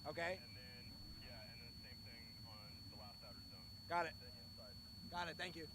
Okay. And then, yeah, and then same thing on the last outer zone. Got it. The inside. Got it. Thank you.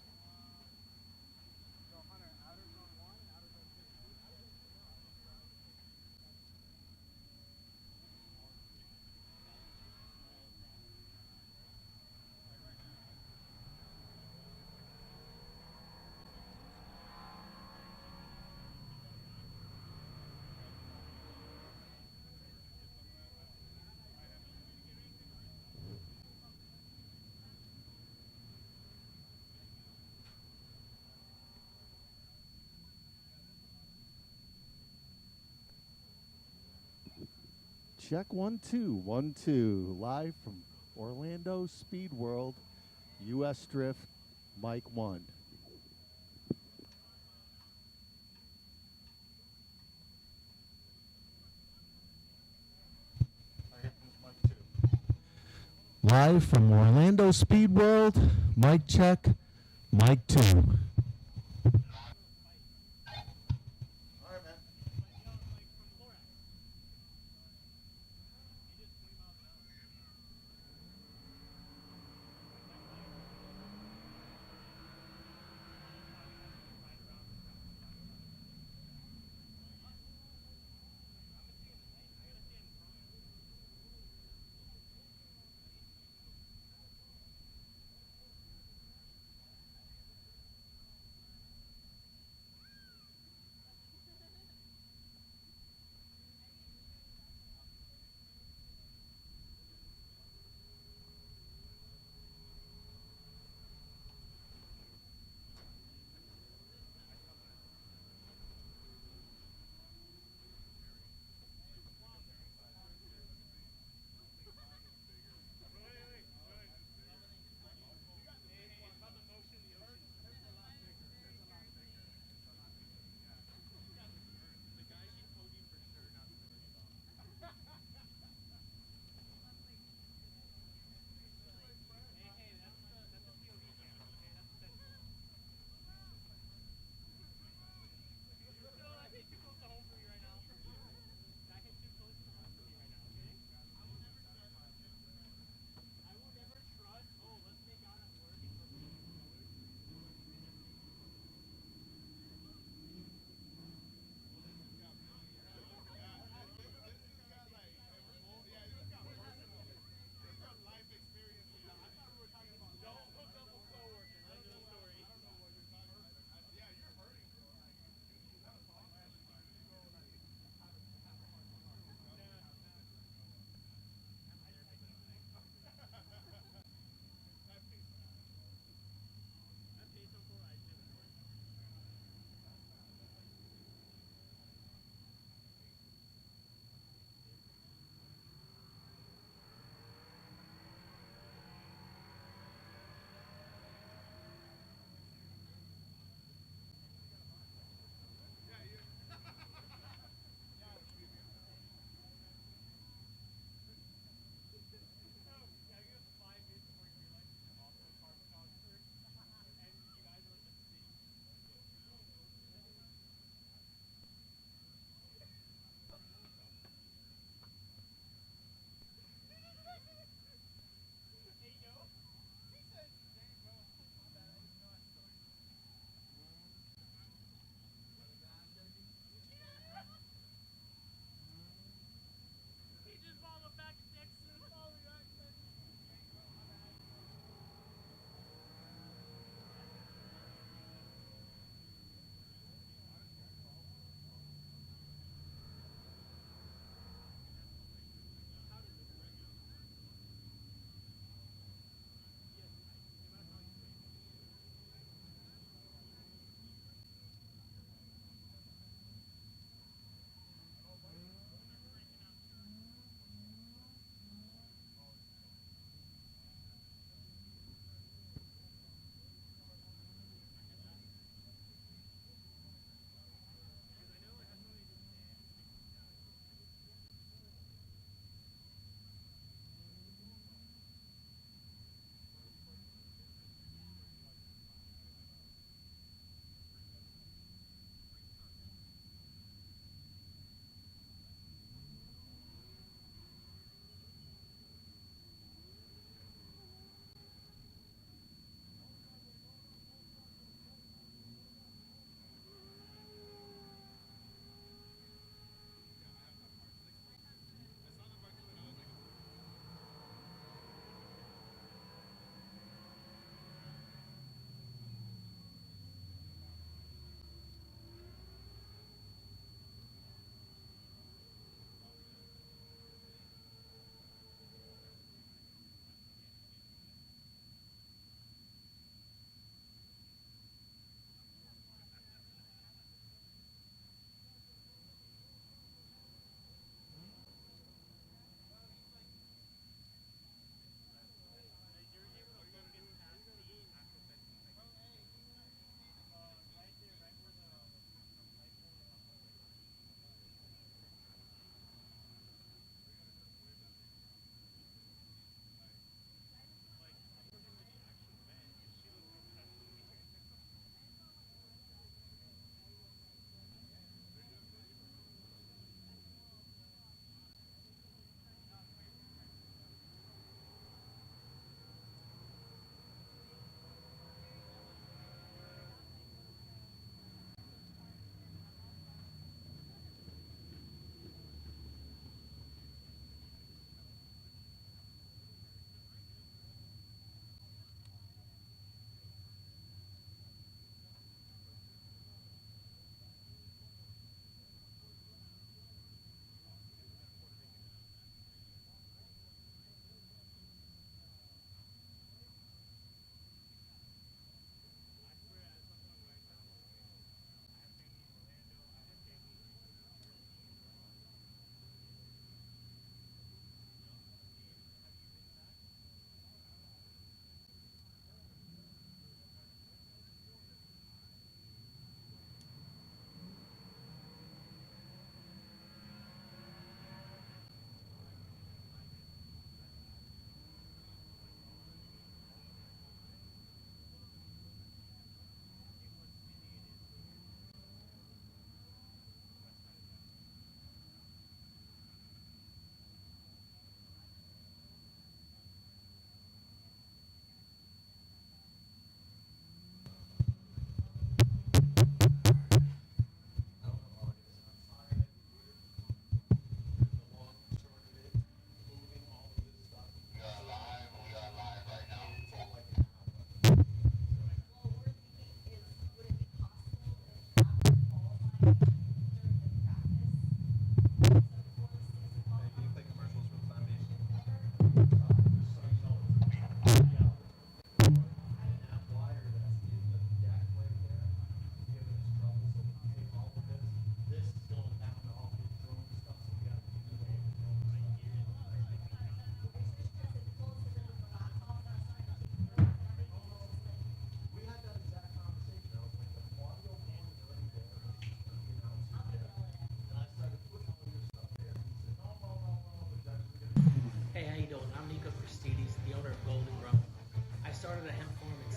Check 1 2 1 2 live from Orlando Speedworld, U.S. Drift, Mike 1. Live from Orlando Speedworld, Mike check, Mike 2.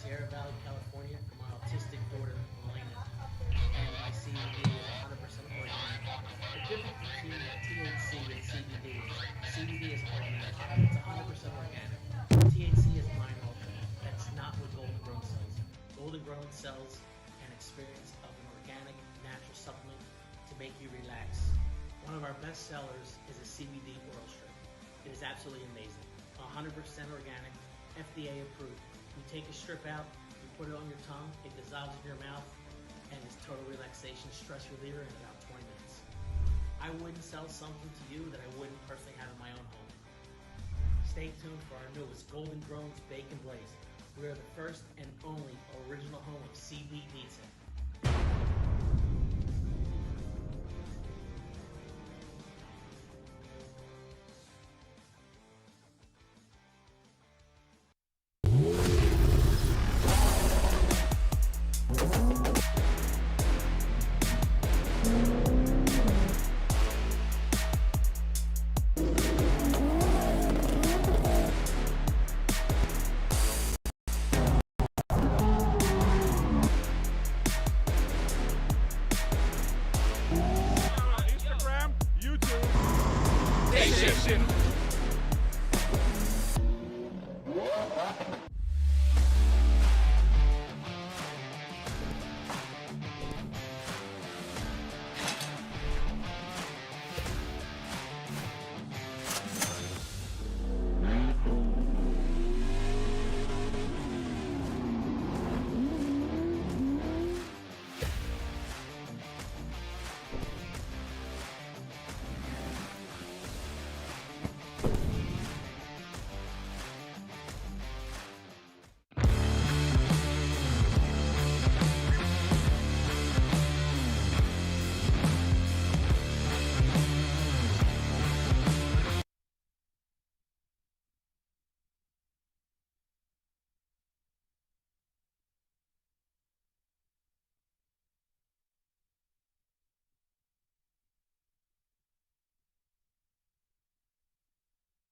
Sierra Valley, California, for my autistic daughter, Elena. And my CBD is 100% organic. The difference between THC and CBD is organic. It's 100% organic. THC is mind altering. That's not what Golden Grown sells. Golden Grown sells an experience of an organic, natural supplement to make you relax. One of our best sellers is a CBD oral strip. It is absolutely amazing. 100% organic, FDA approved. You take a strip out, you put it on your tongue, it dissolves in your mouth, and it's total relaxation, stress reliever in about 20 minutes. I wouldn't sell something to you that I wouldn't personally have in my own home. Stay tuned for our newest Golden Grown's Bake and Blaze. We are the first and only original home of CB Pizza. Instagram, YouTube. Station.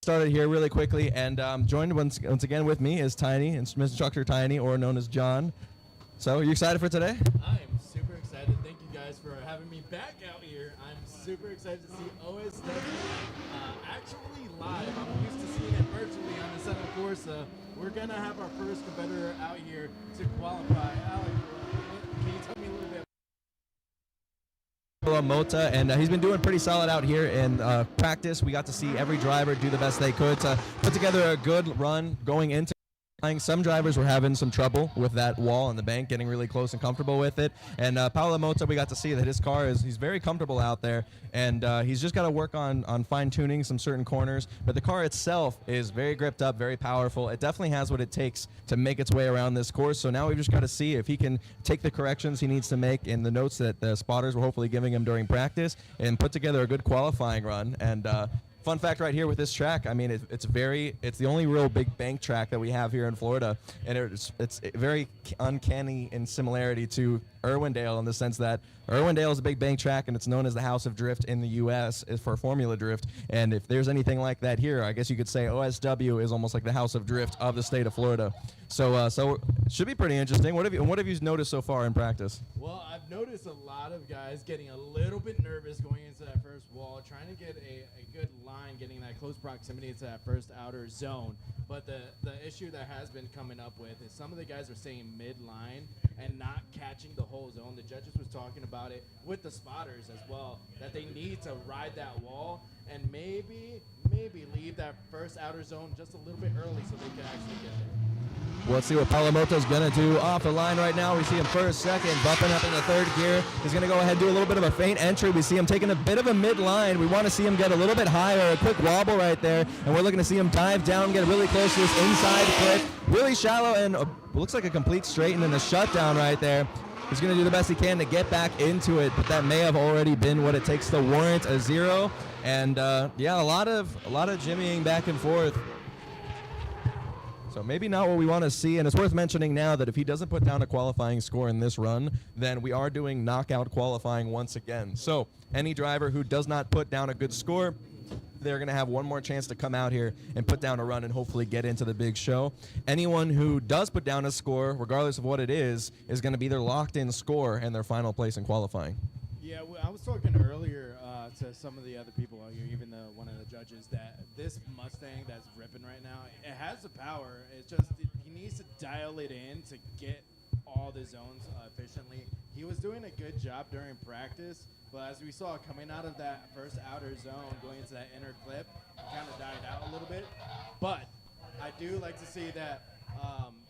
Started here really quickly, and joined once again with me is Tiny, Instructor Tiny, or known as John. So, are you excited for today? I'm super excited. Thank you guys for having me back out here. I'm super excited to see OSW actually live. I'm used to seeing it virtually on the 7th course. We're going to have our first competitor out here to qualify. Alec, can you tell me a little bit? Mota, and he's been doing pretty solid out here in practice. We got to see every driver do the best they could to put together a good run going into. Some drivers were having some trouble with that wall on the bank, getting really close and comfortable with it. And Paolo Mota, we got to see that his car he's very comfortable out there, and he's just got to work on fine-tuning some certain corners. But the car itself is very gripped up, very powerful. It definitely has what it takes to make its way around this course. So now we've just got to see if he can take the corrections he needs to make in the notes that the spotters were hopefully giving him during practice and put together a good qualifying run. And fun fact right here with this track, I mean, it's the only real big bank track that we have here in Florida, and it's very uncanny in similarity to Irwindale in the sense that Irwindale is a big bank track, and it's known as the House of Drift in the U.S. for Formula Drift. And if there's anything like that here, I guess you could say OSW is almost like the House of Drift of the state of Florida. So it should be pretty interesting. What have you noticed so far in practice? Well, I've noticed a lot of guys getting a little bit nervous going into that first wall, trying to get a good line, getting that close proximity to that first outer zone. But the issue that has been coming up with is some of the guys are staying mid-line and not catching the whole zone. The judges was talking about it with the spotters as well, that they need to ride that wall and maybe leave that first outer zone just a little bit early so they can actually get there. Well, let's see what Palamoto's going to do off the line right now. We see him first, second, bumping up in the third gear. He's going to go ahead and do a little bit of a feint entry. We see him taking a bit of a mid-line. We want to see him get a little bit higher, a quick wobble right there. And we're looking to see him dive down, get really close to this inside clip. Really shallow, and looks like a complete straighten and a shutdown right there. He's going to do the best he can to get back into it, but that may have already been what it takes to warrant a zero. And yeah, a lot of jimmying back and forth. So maybe not what we want to see, and it's worth mentioning now that if he doesn't put down a qualifying score in this run, then we are doing knockout qualifying once again. So any driver who does not put down a good score, they're going to have one more chance to come out here and put down a run and hopefully get into the big show. Anyone who does put down a score, regardless of what it is going to be their locked-in score and their final place in qualifying. Yeah, I was talking earlier to some of the other people out here, even one of the judges, that this Mustang that's ripping right now, it has the power. It's just he needs to dial it in to get all the zones efficiently. He was doing a good job during practice, but as we saw coming out of that first outer zone, going into that inner clip, it kind of died out a little bit. But I do like to see that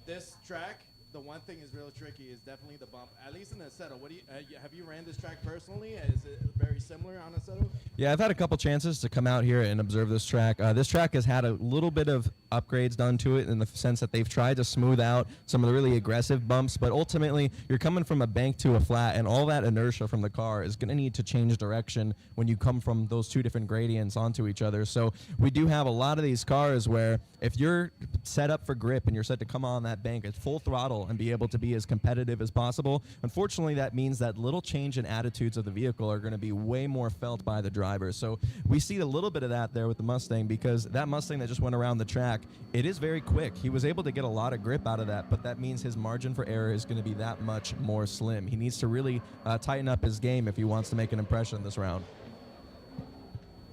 this track, the one thing is real tricky is definitely the bump. At least in the settle. What do you have you ran this track personally? Is it very similar on a settle? Yeah, I've had a couple chances to come out here and observe this track. This track has had a little bit of upgrades done to it in the sense that they've tried to smooth out some of the really aggressive bumps, but ultimately you're coming from a bank to a flat, and all that inertia from the car is going to need to change direction when you come from those two different gradients onto each other. So we do have a lot of these cars where if you're set up for grip and you're set to come on that bank at full throttle and be able to be as competitive as possible, unfortunately that means that little change in attitudes of the vehicle are going to be way more felt by the driver. So we see a little bit of that there with the Mustang, because that Mustang that just went around the track, it is very quick. He was able to get a lot of grip out of that, but that means his margin for error is going to be that much more slim. He needs to really tighten up his game if he wants to make an impression this round.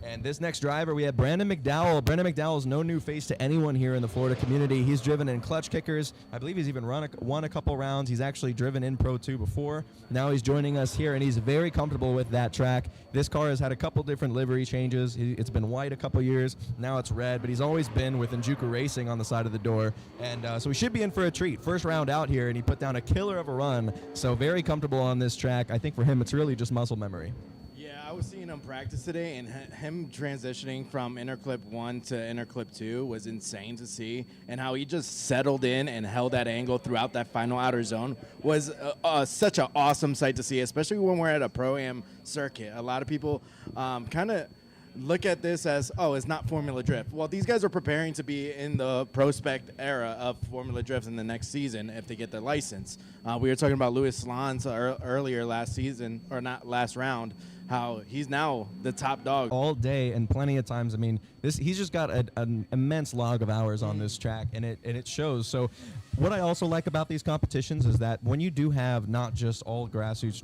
And this next driver, we have Brandon McDowell. Brandon McDowell is no new face to anyone here in the Florida community. He's driven in clutch kickers. I believe he's even won a couple rounds. He's actually driven in Pro 2 before. Now he's joining us here, and he's very comfortable with that track. This car has had a couple different livery changes. It's been white a couple years. Now it's red, but he's always been with Njuku Racing on the side of the door. And so he should be in for a treat. First round out here, and he put down a killer of a run. So very comfortable on this track. I think for him, it's really just muscle memory. I was seeing him practice today, and him transitioning from inner clip 1 to inner clip 2 was insane to see, and how he just settled in and held that angle throughout that final outer zone was such an awesome sight to see, especially when we're at a Pro-Am circuit. A lot of people kind of look at this as, oh, it's not Formula Drift. Well, these guys are preparing to be in the prospect era of Formula Drift in the next season if they get their license. We were talking about Luis Lanz earlier last season, or not last round, how he's now the top dog. All day and plenty of times. I mean, he's just got an immense log of hours on this track, and it shows. So what I also like about these competitions is that when you do have not just all grassroots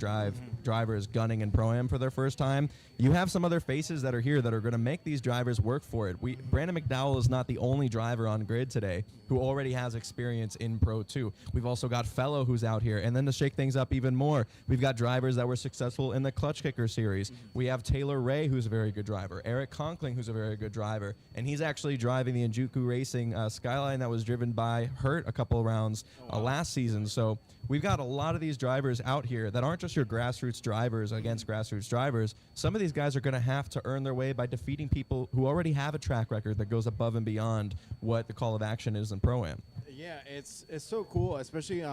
drivers gunning in Pro-Am for their first time, you have some other faces that are here that are going to make these drivers work for it. Brandon McDowell is not the only driver on grid today who already has experience in Pro 2. We've also got Fello who's out here, and then to shake things up even more, we've got drivers that were successful in the Clutch Kicker series. We have Taylor Ray, who's a very good driver, Eric Conkling, who's a very good driver, and he's actually driving the Njuku Racing Skyline that was driven by Hurt a couple of rounds last season. So we've got a lot of these drivers out here that aren't just your grassroots drivers against grassroots drivers. Some of these guys are going to have to earn their way by defeating people who already have a track record that goes above and beyond what the call of action is in Pro-Am. Yeah, it's so cool, especially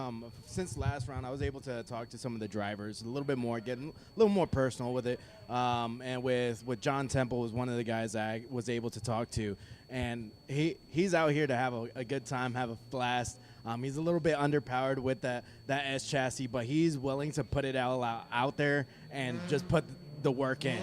since last round I was able to talk to some of the drivers a little bit more, get a little more personal with it, and with John Temple was one of the guys I was able to talk to, and he's out here to have a good time, have a blast. He's a little bit underpowered with that S chassis, but he's willing to put it all out there and just put the work in.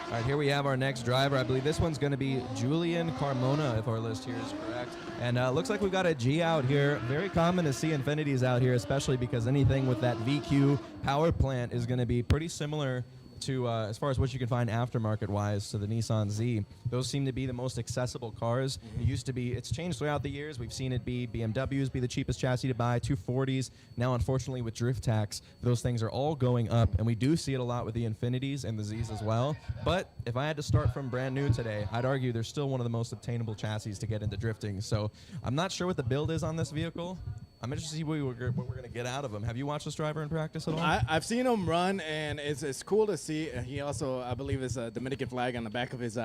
All right, here we have our next driver. I believe this one's going to be Julian Carmona, if our list here is correct. And looks like we've got a G out here. Very common to see Infinities out here, especially because anything with that VQ power plant is going to be pretty similar to, as far as what you can find aftermarket-wise, to the Nissan Z. Those seem to be the most accessible cars. It used to be, it's changed throughout the years. We've seen it be BMWs be the cheapest chassis to buy, 240s. Now, unfortunately, with drift tax, those things are all going up, and we do see it a lot with the Infinities and the Zs as well. But if I had to start from brand new today, I'd argue they're still one of the most obtainable chassis to get into drifting. So I'm not sure what the build is on this vehicle. I'm interested to see what we're going to get out of him. Have you watched this driver in practice at all? I've seen him run, and it's cool to see. He also, I believe, is a Dominican flag on the back of his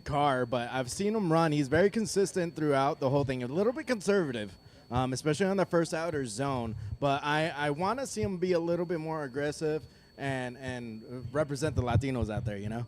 car. But I've seen him run. He's very consistent throughout the whole thing. A little bit conservative, especially on the first outer zone. But I want to see him be a little bit more aggressive and represent the Latinos out there, you know?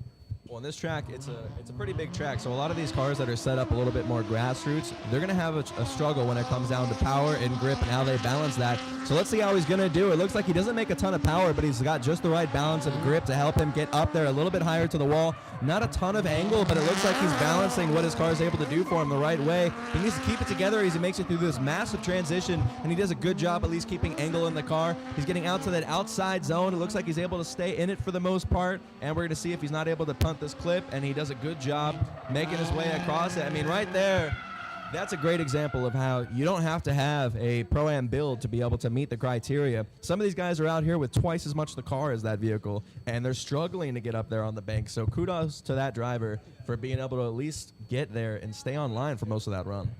Well, on this track, it's a pretty big track, so a lot of these cars that are set up a little bit more grassroots, they're going to have a struggle when it comes down to power and grip and how they balance that. So let's see how he's going to do. It looks like he doesn't make a ton of power, but he's got just the right balance of grip to help him get up there a little bit higher to the wall. Not a ton of angle, but it looks like he's balancing what his car is able to do for him the right way. He needs to keep it together as he makes it through this massive transition, and he does a good job at least keeping angle in the car. He's getting out to that outside zone. It looks like he's able to stay in it for the most part, and we're going to see if he's not able to punt this clip, and he does a good job making his way across it. I mean, right there, that's a great example of how you don't have to have a Pro-Am build to be able to meet the criteria. Some of these guys are out here with twice as much the car as that vehicle, and they're struggling to get up there on the bank. So kudos to that driver for being able to at least get there and stay online for most of that run.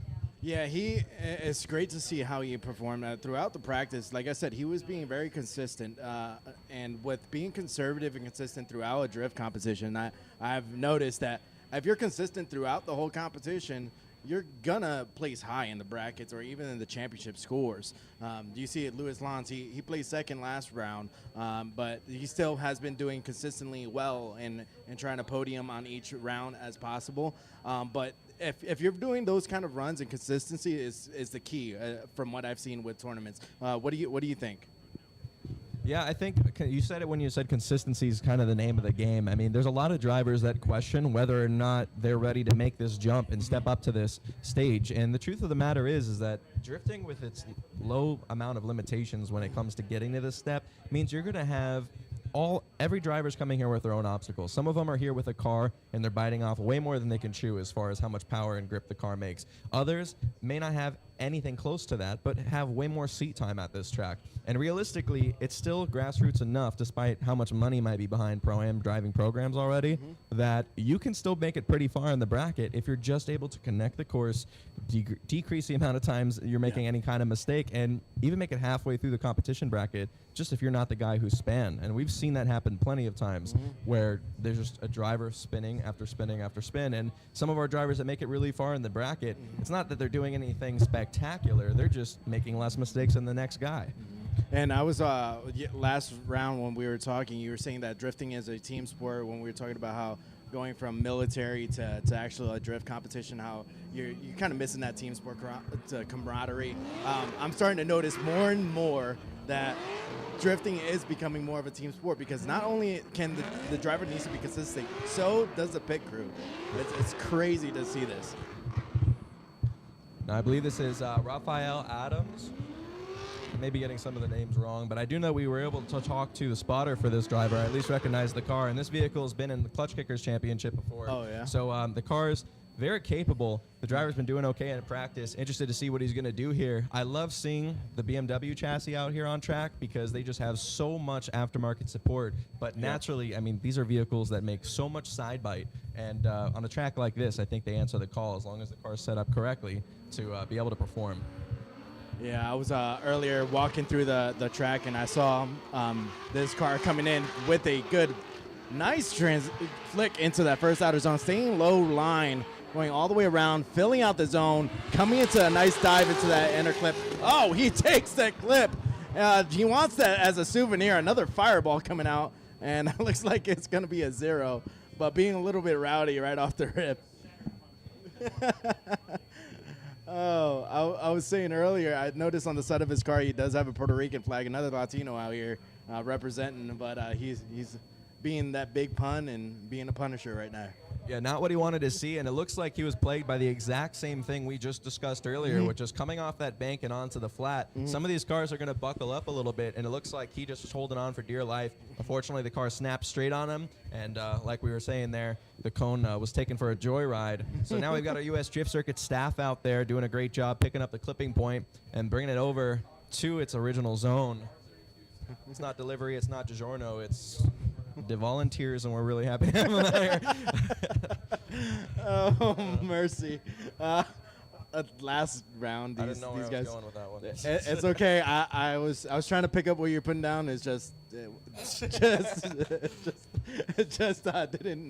Yeah, it's great to see how he performed throughout the practice. Like I said, he was being very consistent, and with being conservative and consistent throughout a drift competition, I've noticed that if you're consistent throughout the whole competition, you're gonna place high in the brackets or even in the championship scores. You see it, Luis Lanz, he placed second last round, but he still has been doing consistently well and trying to podium on each round as possible. But if you're doing those kind of runs, and consistency is the key from what I've seen with tournaments. What do you think? Yeah, I think you said it when you said consistency is kind of the name of the game. I mean, there's a lot of drivers that question whether or not they're ready to make this jump and step up to this stage. And the truth of the matter is that drifting with its low amount of limitations when it comes to getting to this step means you're going to have every driver's coming here with their own obstacles. Some of them are here with a car and they're biting off way more than they can chew as far as how much power and grip the car makes. Others may not have anything close to that, but have way more seat time at this track. And realistically, it's still grassroots enough, despite how much money might be behind Pro-Am driving programs already, that you can still make it pretty far in the bracket if you're just able to connect the course, decrease the amount of times you're making any kind of mistake, and even make it halfway through the competition bracket, just if you're not the guy who's span. And we've seen that happen plenty of times where there's just a driver spinning after spinning after spin. And some of our drivers that make it really far in the bracket, it's not that they're doing anything spectacular, they're just making less mistakes than the next guy. And I was last round when we were talking, you were saying that drifting is a team sport when we were talking about how going from military to actual drift competition, how you're kind of missing that team sport camaraderie. I'm starting to notice more and more that drifting is becoming more of a team sport, because not only can the driver needs to be consistent, so does the pit crew. It's crazy to see this. Now, I believe this is Rafael Adams. I may be getting some of the names wrong, but I do know we were able to talk to the spotter for this driver. I at least recognize the car, and this vehicle has been in the Clutch Kickers Championship before. Oh, yeah? So the car is very capable. The driver's been doing okay in practice. Interested to see what he's going to do here. I love seeing the BMW chassis out here on track because they just have so much aftermarket support. But naturally, I mean, these are vehicles that make so much side bite. And on a track like this, I think they answer the call as long as the car's set up correctly to be able to perform. Yeah, I was earlier walking through the track, and I saw this car coming in with a good, nice flick into that first outer zone, staying low line, going all the way around, filling out the zone, coming into a nice dive into that inner clip. Oh, he takes that clip. He wants that as a souvenir. Another fireball coming out, and it looks like it's going to be a 0, but being a little bit rowdy right off the rip. Oh, I was saying earlier, I noticed on the side of his car he does have a Puerto Rican flag, another Latino out here representing, but he's being that big pun and being a punisher right now. Yeah, not what he wanted to see, and it looks like he was plagued by the exact same thing we just discussed earlier, which is coming off that bank and onto the flat. Some of these cars are going to buckle up a little bit, and it looks like he just was holding on for dear life. Unfortunately, the car snapped straight on him, and like we were saying there, the cone was taken for a joyride. So now we've got our U.S. Drift Circuit staff out there doing a great job picking up the clipping point and bringing it over to its original zone. It's not delivery, it's not DiGiorno, it's the volunteers, and we're really happy to have them here. Oh, mercy. Last round, I didn't know where these I was guys. going with that one. It's okay. I was trying to pick up what you're putting down. It's just didn't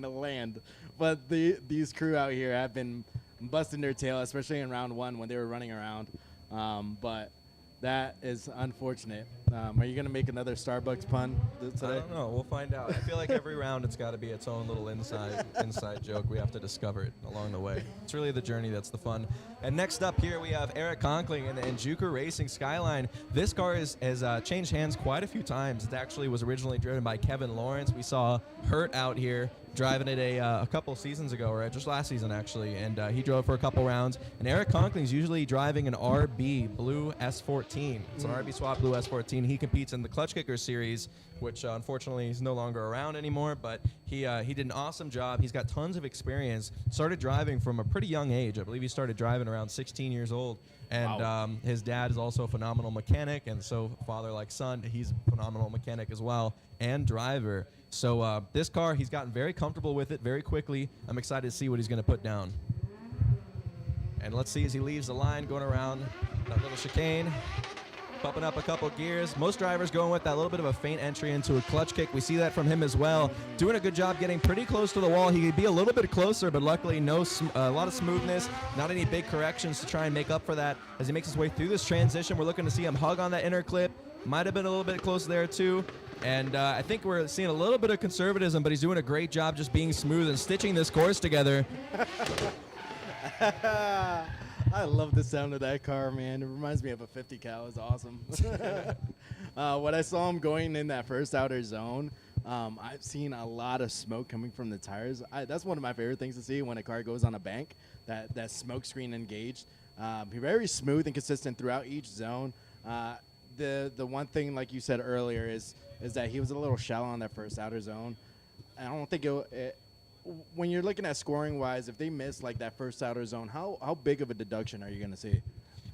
land. But these crew out here have been busting their tail, especially in round 1 when they were running around. But That is unfortunate. Are you gonna make another Starbucks pun today? I don't know. We'll find out. I feel like every round it's got to be its own little inside joke. We have to discover it along the way. It's really the journey that's the fun. And next up here we have Eric Conkling and Juker Racing Skyline. This car has changed hands quite a few times. It actually was originally driven by Kevin Lawrence. We saw Hurt out here driving it a couple seasons ago, or just last season actually, and he drove for a couple rounds. And Eric Conkling's usually driving an RB Blue S14. It's an RB Swap Blue S14. He competes in the Clutch Kicker Series, which unfortunately is no longer around anymore, but he did an awesome job. He's got tons of experience. Started driving from a pretty young age. I believe he started driving around 16 years old. And Wow. His dad is also a phenomenal mechanic, and so father like son, he's a phenomenal mechanic as well, and driver. So this car, he's gotten very comfortable with it very quickly. I'm excited to see what he's going to put down. And let's see as he leaves the line, going around that little chicane, bumping up a couple gears. Most drivers going with that little bit of a faint entry into a clutch kick. We see that from him as well. Doing a good job getting pretty close to the wall. He could be a little bit closer, but luckily a lot of smoothness, not any big corrections to try and make up for that. As he makes his way through this transition, we're looking to see him hug on that inner clip. Might have been a little bit close there too. And I think we're seeing a little bit of conservatism, but he's doing a great job just being smooth and stitching this course together. I love the sound of that car, man. It reminds me of a 50 cal. It's awesome. When I saw him going in that first outer zone, I've seen a lot of smoke coming from the tires. That's one of my favorite things to see when a car goes on a bank, that smoke screen engaged. Very smooth and consistent throughout each zone. The one thing, like you said earlier, is that he was a little shallow on that first outer zone. I don't think when you're looking at scoring wise, if they miss like that first outer zone, how big of a deduction are you going to see?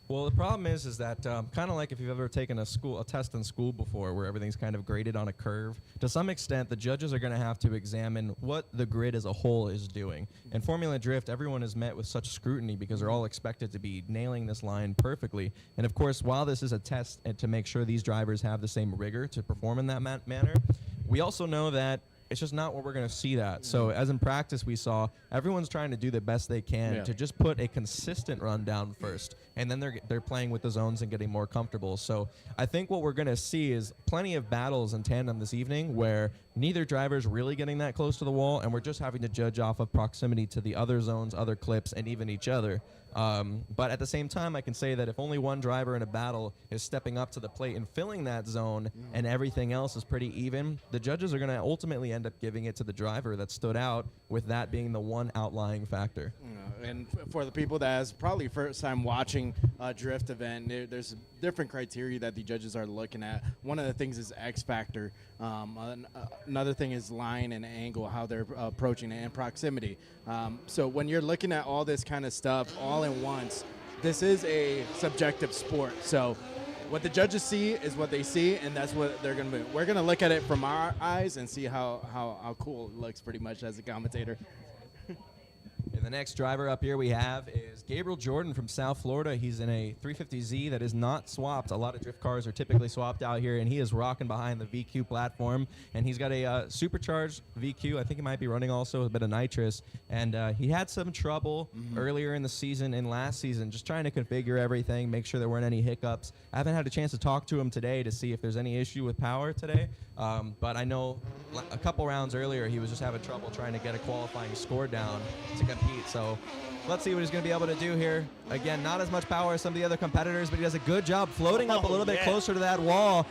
Well, the problem is that kind of like if you've ever taken a test in school before where everything's kind of graded on a curve, to some extent the judges are going to have to examine what the grid as a whole is doing. In Formula Drift, everyone is met with such scrutiny because they're all expected to be nailing this line perfectly. And of course, while this is a test and to make sure these drivers have the same rigor to perform in that manner, we also know that it's just not what we're going to see that. So as in practice we saw, everyone's trying to do the best they can to just put a consistent run down first. And then they're playing with the zones and getting more comfortable. So I think what we're going to see is plenty of battles in tandem this evening where neither driver's really getting that close to the wall, and we're just having to judge off of proximity to the other zones, other clips, and even each other. But at the same time, I can say that if only one driver in a battle is stepping up to the plate and filling that zone and everything else is pretty even, the judges are going to ultimately end up giving it to the driver that stood out, with that being the one outlying factor. And for the people that is probably first time watching a drift event, there's different criteria that the judges are looking at. One of the things is X factor. Another thing is line and angle, how they're approaching it, and proximity. So when you're looking at all this kind of stuff all in once, this is a subjective sport. So what the judges see is what they see, and that's what they're going to do. We're going to look at it from our eyes and see how cool it looks pretty much as a commentator. And the next driver up here we have is Gabriel Jordan from South Florida. He's in a 350Z that is not swapped. A lot of drift cars are typically swapped out here, and he is rocking behind the VQ platform. And he's got a supercharged VQ. I think he might be running also a bit of nitrous. And he had some trouble earlier in the season and last season just trying to configure everything, make sure there weren't any hiccups. I haven't had a chance to talk to him today to see if there's any issue with power today. But I know a couple rounds earlier he was just having trouble trying to get a qualifying score down to compete. So let's see what he's going to be able to do here. Again, not as much power as some of the other competitors, but he does a good job floating up a little bit closer to that wall.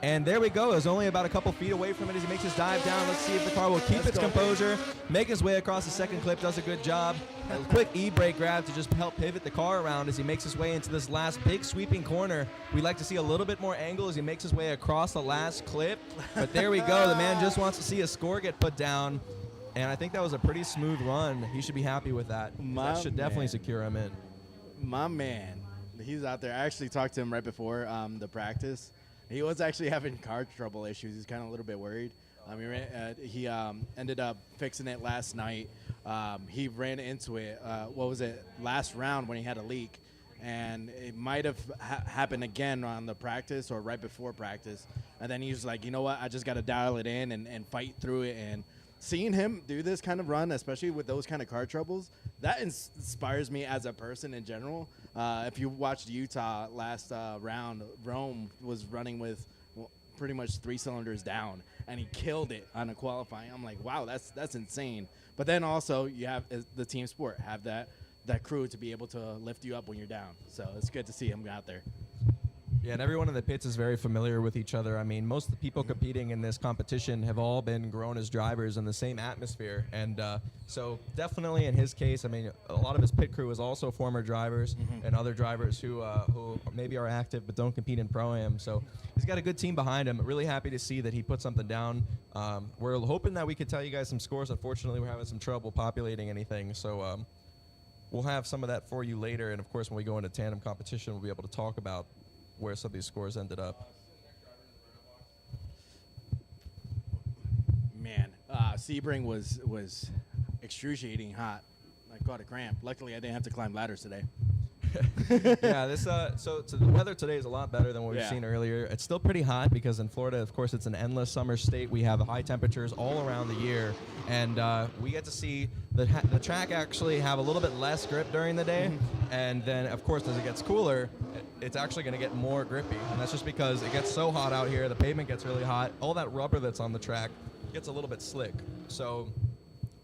And there we go. It's only about a couple feet away from it as he makes his dive down. Let's see if the car will keep its composure, make his way across the second clip, does a good job. A quick e-brake grab to just help pivot the car around as he makes his way into this last big sweeping corner. We'd like to see a little bit more angle as he makes his way across the last clip. But there we go. The man just wants to see a score get put down. And I think that was a pretty smooth run. He should be happy with that. That should definitely secure him in. My man, he's out there. I actually talked to him right before the practice. He was actually having car trouble issues. He's kind of a little bit worried. He ended up fixing it last night. He ran into it, last round when he had a leak. And it might have happened again on the practice or right before practice. And then he was like, you know what, I just got to dial it in and fight through it. And seeing him do this kind of run, especially with those kind of car troubles, that inspires me as a person in general. If you watched Utah last round, Rome was running with pretty much 3 cylinders down, and he killed it on a qualifying. I'm like, wow, that's insane. But then also you have the team sport, have that crew to be able to lift you up when you're down. So it's good to see him out there. Yeah, and everyone in the pits is very familiar with each other. I mean, most of the people competing in this competition have all been grown as drivers in the same atmosphere. And so definitely in his case, I mean, a lot of his pit crew is also former drivers and other drivers who maybe are active but don't compete in Pro-Am. So he's got a good team behind him. Really happy to see that he put something down. We're hoping that we could tell you guys some scores. Unfortunately, we're having some trouble populating anything. So we'll have some of that for you later. And, of course, when we go into tandem competition, we'll be able to talk about where some of these scores ended up. Man, Sebring was excruciating hot. I caught a cramp. Luckily, I didn't have to climb ladders today. Yeah, this so the weather today is a lot better than what we've seen earlier. It's still pretty hot because in Florida, of course, it's an endless summer state. We have high temperatures all around the year, and we get to see the track actually have a little bit less grip during the day, and then of course as it gets cooler, it's actually going to get more grippy, and that's just because it gets so hot out here. The pavement gets really hot. All that rubber that's on the track gets a little bit slick. So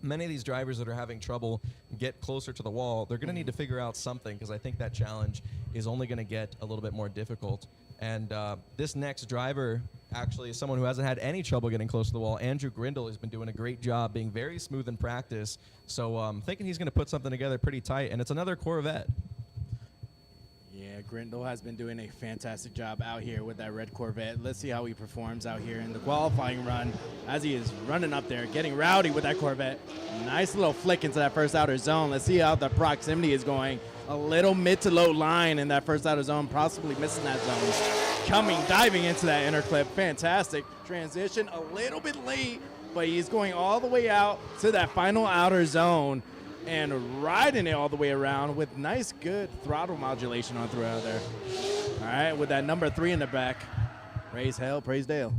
many of these drivers that are having trouble get closer to the wall, they're going to need to figure out something, because I think that challenge is only going to get a little bit more difficult. And this next driver actually is someone who hasn't had any trouble getting close to the wall. Andrew Grindle has been doing a great job, being very smooth in practice. So I'm thinking he's going to put something together pretty tight, and it's another Corvette. Yeah, Grindle has been doing a fantastic job out here with that red Corvette. Let's see how he performs out here in the qualifying run as he is running up there, getting rowdy with that Corvette. Nice little flick into that first outer zone. Let's see how the proximity is going. A little mid to low line in that first outer zone, possibly missing that zone. Diving into that inner clip. Fantastic transition, a little bit late, but he's going all the way out to that final outer zone and riding it all the way around with nice, good throttle modulation on throughout there. All right, with that number 3 in the back. Praise hell, praise Dale.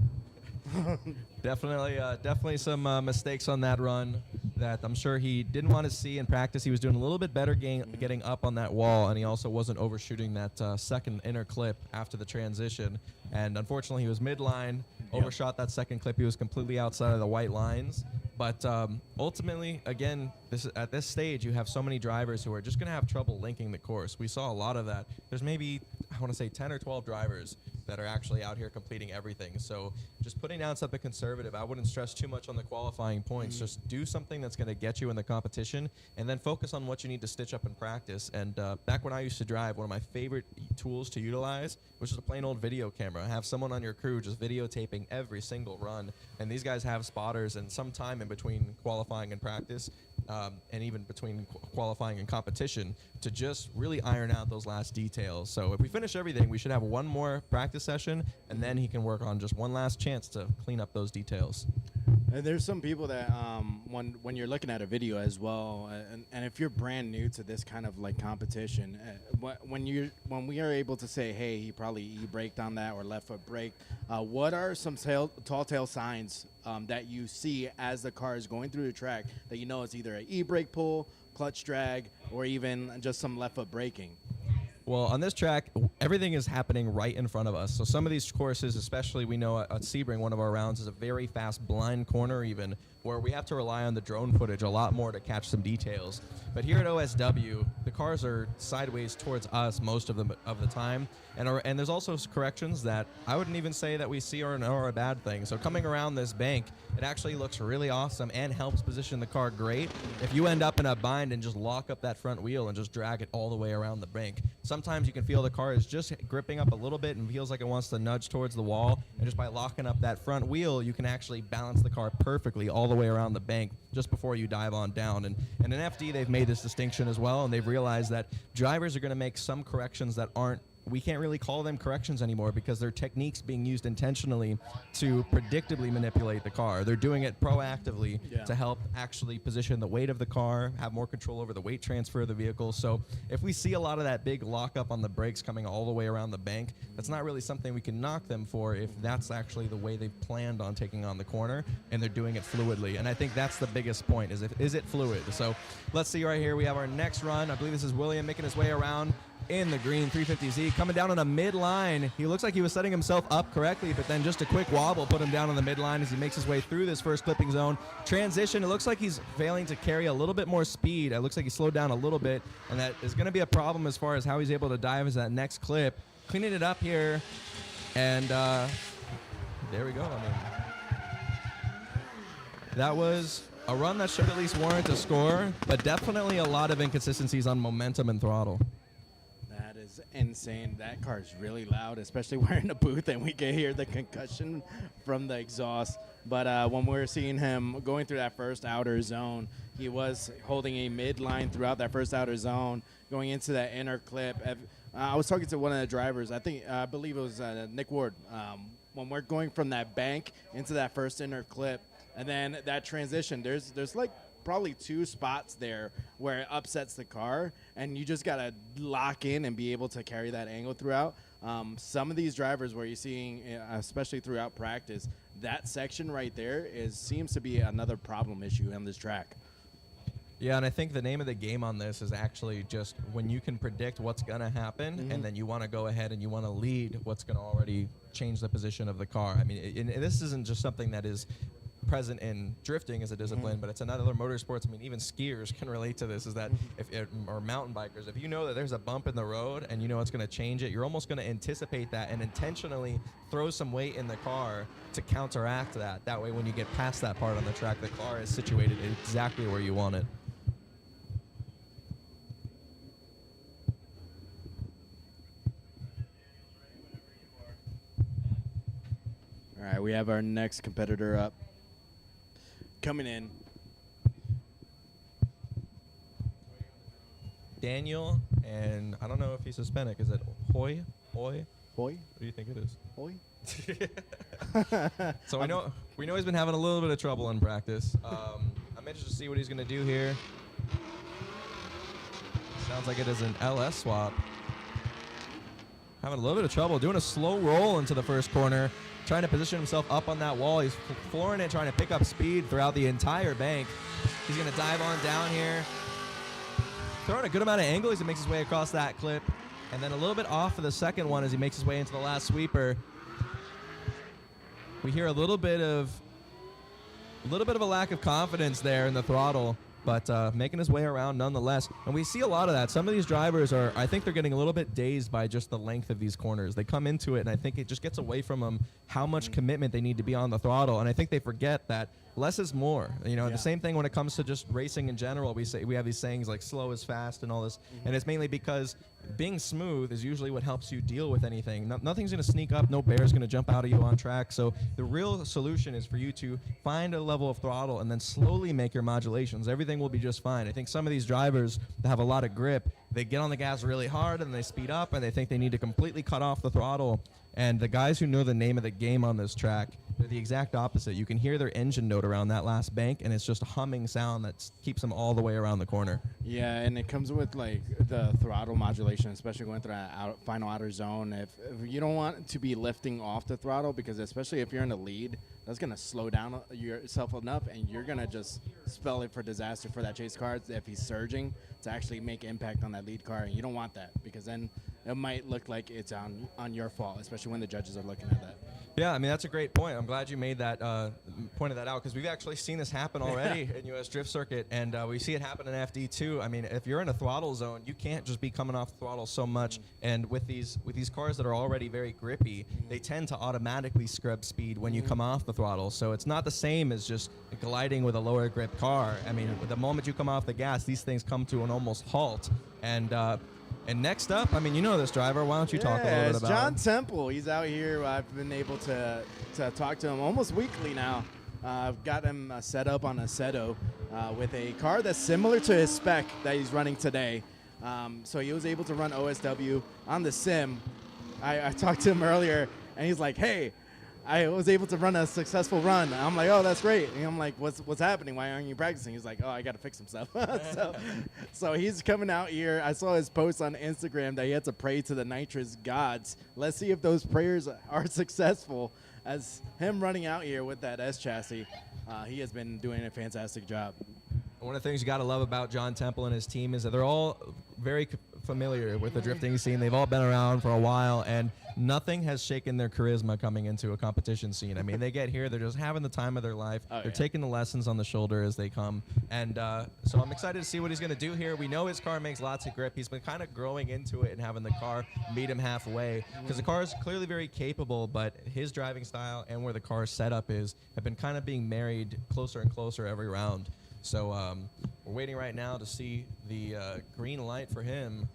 Definitely some mistakes on that run that I'm sure he didn't want to see in practice. He was doing a little bit better getting up on that wall, and he also wasn't overshooting that second inner clip after the transition. And unfortunately, he was midline, overshot that second clip. He was completely outside of the white lines. But ultimately, again, at this stage, you have so many drivers who are just going to have trouble linking the course. We saw a lot of that. There's maybe, I want to say, 10 or 12 drivers that are actually out here completing everything. So just putting down something conservative, I wouldn't stress too much on the qualifying points. Just do something that's going to get you in the competition, and then focus on what you need to stitch up in practice. And back when I used to drive, one of my favorite tools to utilize was just a plain old video camera. Have someone on your crew just videotaping every single run. And these guys have spotters, and some time in between qualifying and practice, and even between qualifying and competition, to just really iron out those last details. So if we finish everything, we should have one more practice session, and then he can work on just one last chance to clean up those details. There's some people that when you're looking at a video as well, and if you're brand new to this kind of like competition, when we are able to say, hey, he probably e-braked on that or left foot braked, what are some tall tale signs that you see as the car is going through the track that you know it's either an e-brake pull, clutch drag, or even just some left foot braking? Well, on this track, everything is happening right in front of us. So some of these courses, especially we know at Sebring, one of our rounds is a very fast blind corner even, where we have to rely on the drone footage a lot more to catch some details. But here at OSW, the cars are sideways towards us most of the time, and there's also corrections that I wouldn't even say that we see are a bad thing. So coming around this bank, it actually looks really awesome and helps position the car great. If you end up in a bind and just lock up that front wheel and just drag it all the way around the bank, sometimes you can feel the car is just gripping up a little bit and feels like it wants to nudge towards the wall, and just by locking up that front wheel, you can actually balance the car perfectly all the way around the bank just before you dive on down. And in FD, they've made this distinction as well, and they've realized that drivers are going to make some corrections that aren't we can't really call them corrections anymore because they're techniques being used intentionally to predictably manipulate the car. They're doing it proactively to help actually position the weight of the car, have more control over the weight transfer of the vehicle. So if we see a lot of that big lockup on the brakes coming all the way around the bank, that's not really something we can knock them for if that's actually the way they've planned on taking on the corner and they're doing it fluidly. And I think that's the biggest point, is it fluid? So let's see right here. We have our next run. I believe this is William making his way around in the green 350Z, coming down on a mid-line. He looks like he was setting himself up correctly, but then just a quick wobble put him down on the mid-line as he makes his way through this first clipping zone. Transition, it looks like he's failing to carry a little bit more speed. It looks like he slowed down a little bit, and that is going to be a problem as far as how he's able to dive into that next clip. Cleaning it up here, and there we go. I mean, that was a run that should at least warrant a score, but definitely a lot of inconsistencies on momentum and throttle. That is insane. That car is really loud, especially we're in the booth and we can hear the concussion from the exhaust. But when we're seeing him going through that first outer zone, he was holding a midline throughout that first outer zone, going into that inner clip. I was talking to one of the drivers. I believe it was Nick Ward. When we're going from that bank into that first inner clip, and then that transition, there's like probably 2 spots there where it upsets the car, and you just got to lock in and be able to carry that angle throughout. Some of these drivers where you're seeing, especially throughout practice, that section right there seems to be another problem issue on this track. Yeah, and I think the name of the game on this is actually just when you can predict what's going to happen, and then you want to go ahead and you want to lead what's going to already change the position of the car. I mean, and this isn't just something that is present in drifting as a discipline, but it's another motorsports. I mean, even skiers can relate to this, is that or mountain bikers, if you know that there's a bump in the road and you know it's going to change it, you're almost going to anticipate that and intentionally throw some weight in the car to counteract that. That way, when you get past that part on the track, the car is situated exactly where you want it. All right, we have our next competitor up. Coming in. Daniel, and I don't know if he's Hispanic. Is it Hoy? Hoy? What do you think it is? Hoy? So we know he's been having a little bit of trouble in practice. I'm interested to see what he's going to do here. Sounds like it is an LS swap. Having a little bit of trouble, doing a slow roll into the first corner, trying to position himself up on that wall. He's flooring it, trying to pick up speed throughout the entire bank. He's going to dive on down here. Throwing a good amount of angle as he makes his way across that clip. And then a little bit off of the second one as he makes his way into the last sweeper. We hear a little bit of a lack of confidence there in the throttle, but making his way around nonetheless. And we see a lot of that. Some of these drivers I think they're getting a little bit dazed by just the length of these corners. They come into it, and I think it just gets away from them how much commitment they need to be on the throttle. And I think they forget that less is more. You know, the same thing when it comes to just racing in general. We have these sayings like slow is fast and all this, and it's mainly because being smooth is usually what helps you deal with anything. Nothing's going to sneak up. No bear's going to jump out of you on track. So the real solution is for you to find a level of throttle and then slowly make your modulations. Everything will be just fine. I think some of these drivers that have a lot of grip, they get on the gas really hard and they speed up and they think they need to completely cut off the throttle. And the guys who know the name of the game on this track, they're the exact opposite. You can hear their engine note around that last bank, and it's just a humming sound that keeps them all the way around the corner. Yeah, and it comes with like the throttle modulation, especially going through that final outer zone. If you don't want to be lifting off the throttle, because especially if you're in the lead, that's going to slow down yourself enough, and you're going to just spell it for disaster for that chase car if he's surging to actually make impact on that lead car. And you don't want that, because then it might look like it's on your fault, especially when the judges are looking at that. Yeah, I mean, that's a great point. I'm glad you made that, pointed that out, because we've actually seen this happen already in U.S. Drift Circuit, and we see it happen in FD too. I mean, if you're in a throttle zone, you can't just be coming off the throttle so much, and with these cars that are already very grippy, they tend to automatically scrub speed when you come off the throttle. So it's not the same as just gliding with a lower grip car. I mean, the moment you come off the gas, these things come to an almost halt. And next up, I mean, you know this driver. Why don't you talk a little bit about John him? Temple. He's out here. I've been able to talk to him almost weekly now. I've got him set up on a Seto with a car that's similar to his spec that he's running today. So he was able to run OSW on the sim, I talked to him earlier, and he's like, hey, I was able to run a successful run. I'm like, oh, that's great. And I'm like, what's happening? Why aren't you practicing? He's like, oh, I got to fix some stuff. so he's coming out here. I saw his post on Instagram that he had to pray to the nitrous gods. Let's see if those prayers are successful. As him running out here with that S chassis, he has been doing a fantastic job. One of the things you got to love about John Temple and his team is that they're all very familiar with the drifting scene. They've all been around for a while, and nothing has shaken their charisma coming into a competition scene. I mean, they get here, they're just having the time of their life. They're taking the lessons on the shoulder as they come. And so I'm excited to see what he's going to do here. We know his car makes lots of grip. He's been kind of growing into it and having the car meet him halfway, because the car is clearly very capable, but his driving style and where the car's setup is have been kind of being married closer and closer every round. So we're waiting right now to see the green light for him.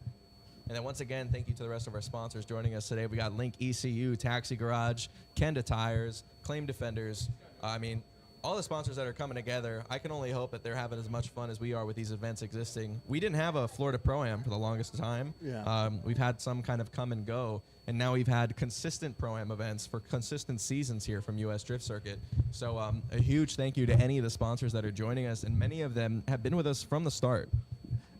And then once again, thank you to the rest of our sponsors joining us today. We got Link ECU, Taxi Garage, Kenda Tires, Claim Defenders. I mean, all the sponsors that are coming together, I can only hope that they're having as much fun as we are with these events existing. We didn't have a Florida Pro-Am for the longest time. Yeah. We've had some kind of come and go, and now we've had consistent Pro-Am events for consistent seasons here from US Drift Circuit. So a huge thank you to any of the sponsors that are joining us, and many of them have been with us from the start.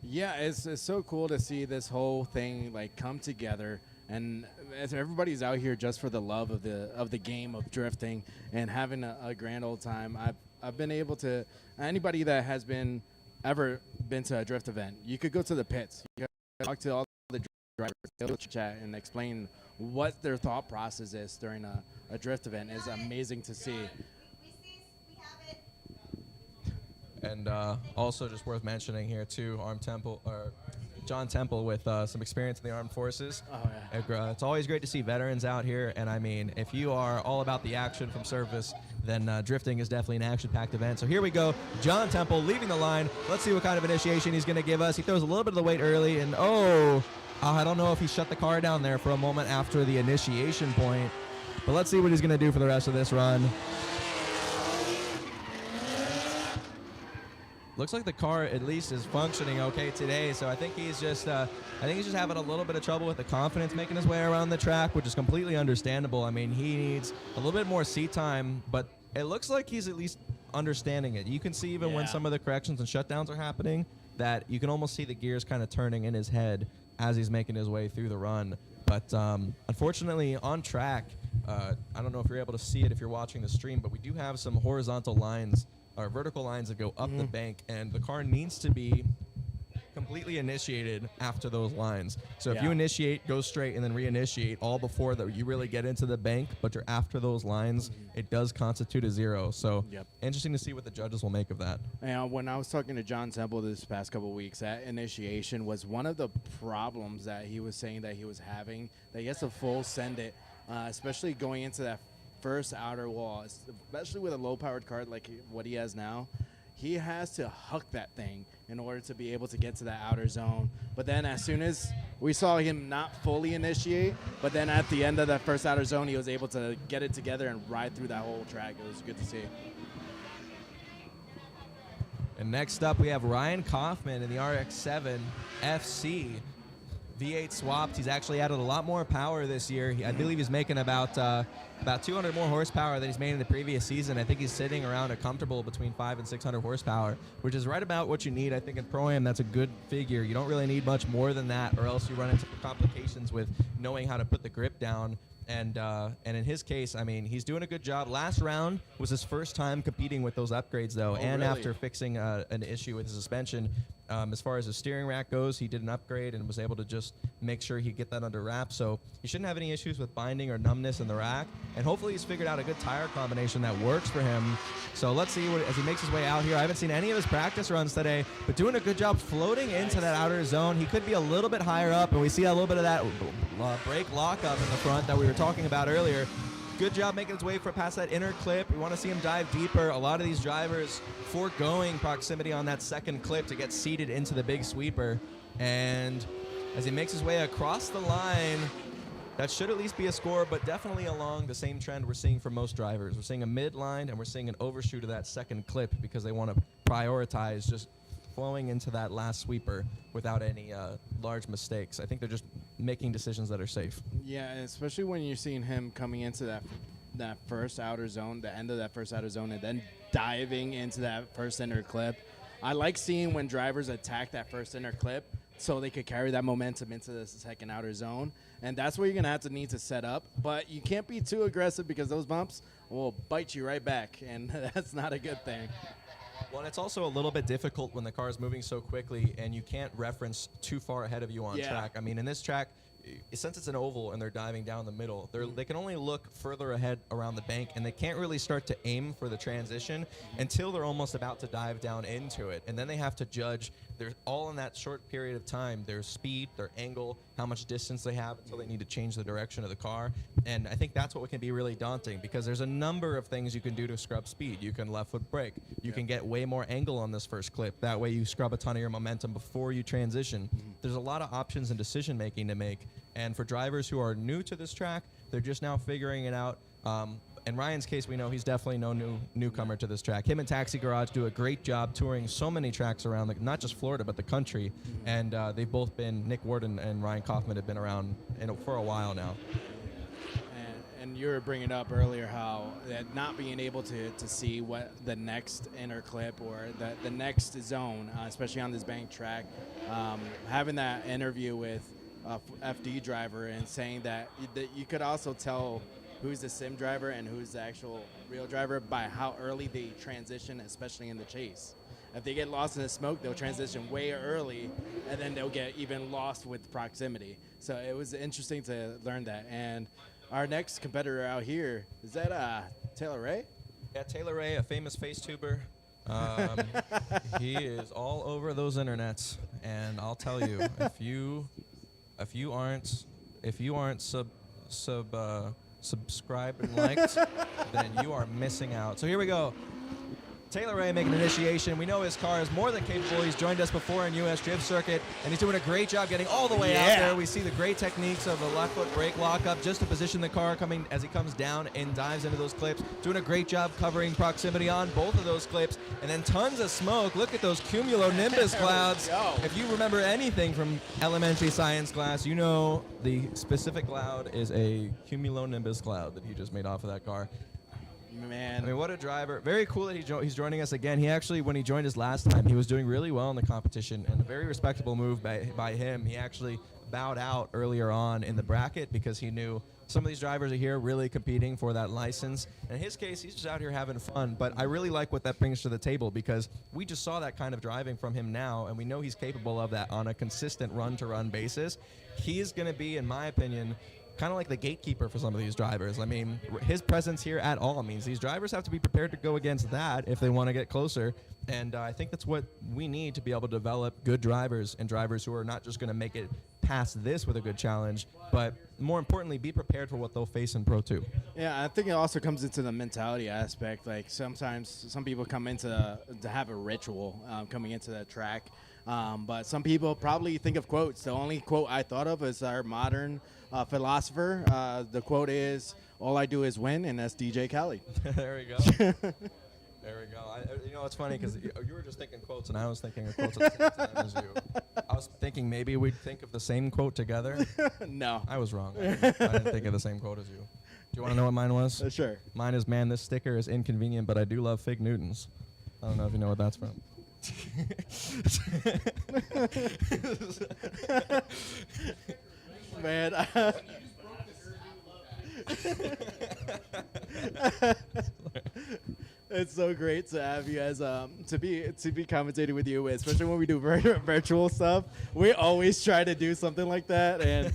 Yeah, it's so cool to see this whole thing like come together, and as everybody's out here just for the love of the game of drifting and having a grand old time. I've been able to, anybody that has ever been to a drift event, you could go to the pits, you could talk to all the drivers, they'll chat and explain what their thought process is during a drift event. Is amazing to see. And also just worth mentioning here too, John Temple with some experience in the armed forces. Oh, yeah. It's always great to see veterans out here, and I mean, if you are all about the action from service, then drifting is definitely an action-packed event. So here we go, John Temple leaving the line. Let's see what kind of initiation he's going to give us. He throws a little bit of the weight early, and I don't know if he shut the car down there for a moment after the initiation point, but let's see what he's going to do for the rest of this run. Looks like the car at least is functioning okay today, so I think he's just having a little bit of trouble with the confidence making his way around the track, which is completely understandable. I mean, he needs a little bit more seat time, but it looks like he's at least understanding it. You can see even when some of the corrections and shutdowns are happening that you can almost see the gears kind of turning in his head as he's making his way through the run. But unfortunately, on track, I don't know if you're able to see it if you're watching the stream, but we do have some horizontal lines or vertical lines that go up the bank, and the car needs to be completely initiated after those lines. So if you initiate, go straight, and then reinitiate all before that you really get into the bank, but you're after those lines, it does constitute a zero. So interesting to see what the judges will make of that. And when I was talking to John Temple this past couple of weeks, that initiation was one of the problems that he was saying that he was having, that he has to full send it, especially going into that first outer wall, especially with a low-powered car like what he has now. He has to huck that thing in order to be able to get to that outer zone. But then as soon as we saw him not fully initiate, but then at the end of that first outer zone, he was able to get it together and ride through that whole track. It was good to see. And next up, we have Ryan Kaufman in the RX-7 FC. V8 swapped. He's actually added a lot more power this year. I believe he's making about 200 more horsepower than he's made in the previous season. I think he's sitting around a comfortable between 500 and 600 horsepower, which is right about what you need. I think in Pro-Am, that's a good figure. You don't really need much more than that, or else you run into complications with knowing how to put the grip down. And in his case, I mean, he's doing a good job. Last round was his first time competing with those upgrades, though, and really? after fixing an issue with his suspension. As far as his steering rack goes, he did an upgrade and was able to just make sure he get that under wraps. So he shouldn't have any issues with binding or numbness in the rack. And hopefully he's figured out a good tire combination that works for him. So let's see as he makes his way out here. I haven't seen any of his practice runs today, but doing a good job floating into that outer zone. He could be a little bit higher up, and we see a little bit of that brake lockup in the front that we were talking about earlier. Good job making his way past that inner clip. We want to see him dive deeper. A lot of these drivers foregoing proximity on that second clip to get seated into the big sweeper. And as he makes his way across the line, that should at least be a score, but definitely along the same trend we're seeing for most drivers. We're seeing a mid-line, and we're seeing an overshoot of that second clip because they want to prioritize just flowing into that last sweeper without any large mistakes. I think they're just making decisions that are safe. Yeah, especially when you're seeing him coming into that first outer zone, the end of that first outer zone, and then diving into that first inner clip. I like seeing when drivers attack that first inner clip so they could carry that momentum into the second outer zone. And that's where you're going to need to set up. But you can't be too aggressive because those bumps will bite you right back, and that's not a good thing. Well, and it's also a little bit difficult when the car is moving so quickly and you can't reference too far ahead of you on track. I mean, in this track, since it's an oval and they're diving down the middle, they can only look further ahead around the bank, and they can't really start to aim for the transition until they're almost about to dive down into it. And then they have to judge, they're all in that short period of time, their speed, their angle, how much distance they have until they need to change the direction of the car. And I think that's what can be really daunting, because there's a number of things you can do to scrub speed. You can left foot brake. You can get way more angle on this first clip. That way you scrub a ton of your momentum before you transition. There's a lot of options and decision making to make. And for drivers who are new to this track, they're just now figuring it out. In Ryan's case, we know he's definitely no newcomer to this track. Him and Taxi Garage do a great job touring so many tracks around, not just Florida, but the country. And they've both been, Nick Warden and Ryan Kaufman have been around for a while now. And you were bringing up earlier how that not being able to see what the next inner clip or the next zone, especially on this bank track, having that interview with FD driver and saying that you could also tell who's the sim driver and who's the actual real driver by how early they transition, especially in the chase. If they get lost in the smoke, they'll transition way early, and then they'll get even lost with proximity. So it was interesting to learn that. And our next competitor out here, is that Taylor Ray? Yeah, Taylor Ray, a famous face tuber. He is all over those internets, and I'll tell you, if you aren't subscribed and liked, then you are missing out. So here we go. Taylor Ray making an initiation. We know his car is more than capable. He's joined us before in U.S. Drift Circuit, and he's doing a great job getting all the way out there. We see the great techniques of the left foot brake lockup just to position the car coming as he comes down and dives into those clips. Doing a great job covering proximity on both of those clips, and then tons of smoke. Look at those cumulonimbus clouds. If you remember anything from elementary science class, you know the specific cloud is a cumulonimbus cloud that he just made off of that car. Man. I mean, what a driver. Very cool that he's joining us again. He actually, when he joined us last time, he was doing really well in the competition, and a very respectable move by him. He actually bowed out earlier on in the bracket because he knew some of these drivers are here really competing for that license. In his case, he's just out here having fun. But I really like what that brings to the table, because we just saw that kind of driving from him now, and we know he's capable of that on a consistent run-to-run basis. He is going to be, in my opinion, kind of like the gatekeeper for some of these drivers. I mean, his presence here at all means these drivers have to be prepared to go against that if they want to get closer. And I think that's what we need to be able to develop good drivers, and drivers who are not just going to make it past this with a good challenge, but more importantly, be prepared for what they'll face in Pro 2. Yeah, I think it also comes into the mentality aspect. Like sometimes some people come into to have a ritual coming into the track. But some people probably think of quotes. The only quote I thought of is our modern philosopher. The quote is, "All I do is win," and that's DJ Khaled. There we go. There we go. You know, it's funny because you were just thinking quotes, and I was thinking of quotes at the same time as you. I was thinking maybe we'd think of the same quote together. No. I was wrong. I didn't think of the same quote as you. Do you want to know what mine was? Sure. Mine is, "Man, this sticker is inconvenient, but I do love Fig Newtons." I don't know if you know what that's from. Man. It's so great to have you guys to be commentating with you, especially when we do virtual stuff. We always try to do something like that, and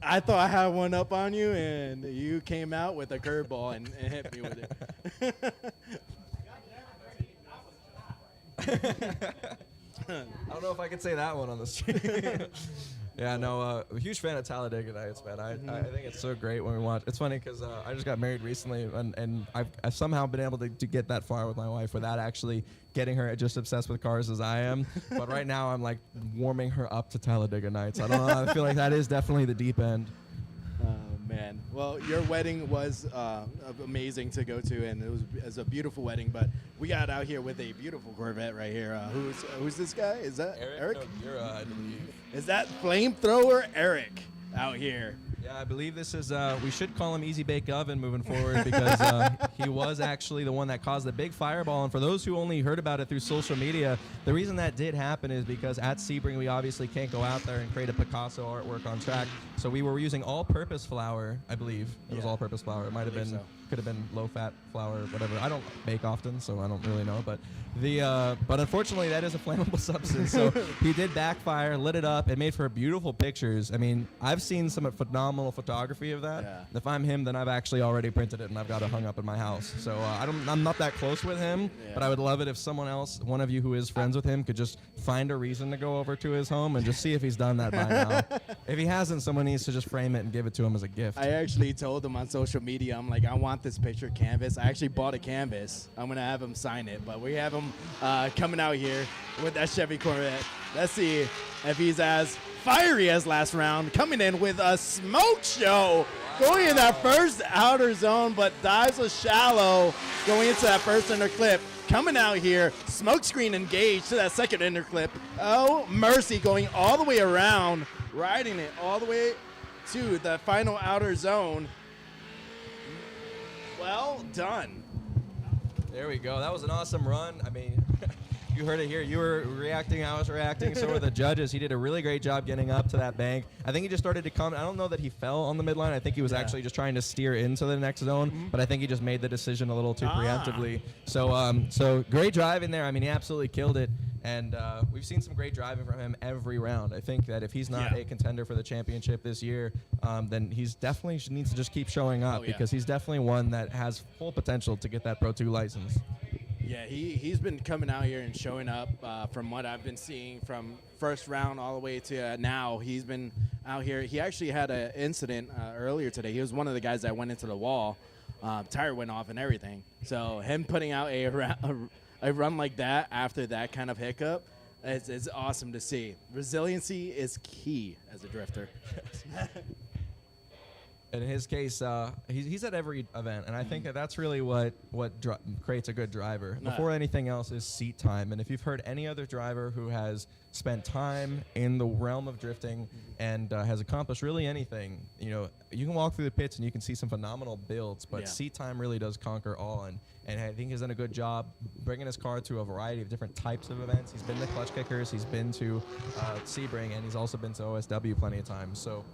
I thought I had one up on you, and you came out with a curveball and hit me with it. I don't know if I could say that one on the street. Yeah, no, a huge fan of Talladega Nights, man. I think it's so great when we watch. It's funny because I just got married recently, and I've somehow been able to get that far with my wife without actually getting her just obsessed with cars as I am. But right now, I'm like warming her up to Talladega Nights. I don't know. I feel like that is definitely the deep end. Man, well, your wedding was amazing to go to, and it was a beautiful wedding. But we got out here with a beautiful Corvette right here. Who's this guy? Is that Eric? No, I believe. Is that flamethrower Eric? out here. Yeah, I believe this is, we should call him Easy Bake Oven moving forward because he was actually the one that caused the big fireball. And for those who only heard about it through social media, the reason that did happen is because at Sebring, we obviously can't go out there and create a Picasso artwork on track. So we were using all-purpose flour, I believe. It was all-purpose flour. It might have been, could have been low-fat flour, whatever. I don't bake often, so I don't really know. But but unfortunately, that is a flammable substance. So he did backfire, lit it up. It made for beautiful pictures. I mean, I've seen some phenomenal photography of that. Yeah. If I'm him, then I've actually already printed it and I've got it hung up in my house. So I'm not that close with him, but I would love it if someone else, one of you who is friends with him, could just find a reason to go over to his home and just see if he's done that by now. If he hasn't, someone needs to just frame it and give it to him as a gift. I actually told him on social media, I'm like, I want this picture canvas. I actually bought a canvas. I'm going to have him sign it. But we have him coming out here with that Chevy Corvette. Let's see if he's as fiery as last round, coming in with a smoke show. Going in that first outer zone, but dives a shallow, going into that first inner clip. Coming out here, smoke screen engaged to that second inner clip. Oh, mercy, going all the way around, riding it all the way to the final outer zone. Well done. There we go. That was an awesome run. I mean, you heard it here. You were reacting. I was reacting. So were the judges. He did a really great job getting up to that bank. I think he just started to come. I don't know that he fell on the midline. I think he was actually just trying to steer into the next zone. But I think he just made the decision a little too preemptively. So great driving there. I mean, he absolutely killed it. And we've seen some great driving from him every round. I think that if he's not a contender for the championship this year, then he's definitely needs to just keep showing up because he's definitely one that has full potential to get that Pro 2 license. Yeah, he's been coming out here and showing up from what I've been seeing from first round all the way to now. He's been out here. He actually had an incident earlier today. He was one of the guys that went into the wall. Tire went off and everything. So him putting out a run like that after that kind of hiccup is awesome to see. Resiliency is key as a drifter. And in his case, he's at every event, and I think that's really what creates a good driver. Before anything else is seat time. And if you've heard any other driver who has spent time in the realm of drifting and has accomplished really anything, you know, you can walk through the pits and you can see some phenomenal builds, but seat time really does conquer all. And I think he's done a good job bringing his car to a variety of different types of events. He's been to Clutch Kickers, he's been to Sebring, and he's also been to OSW plenty of times. So.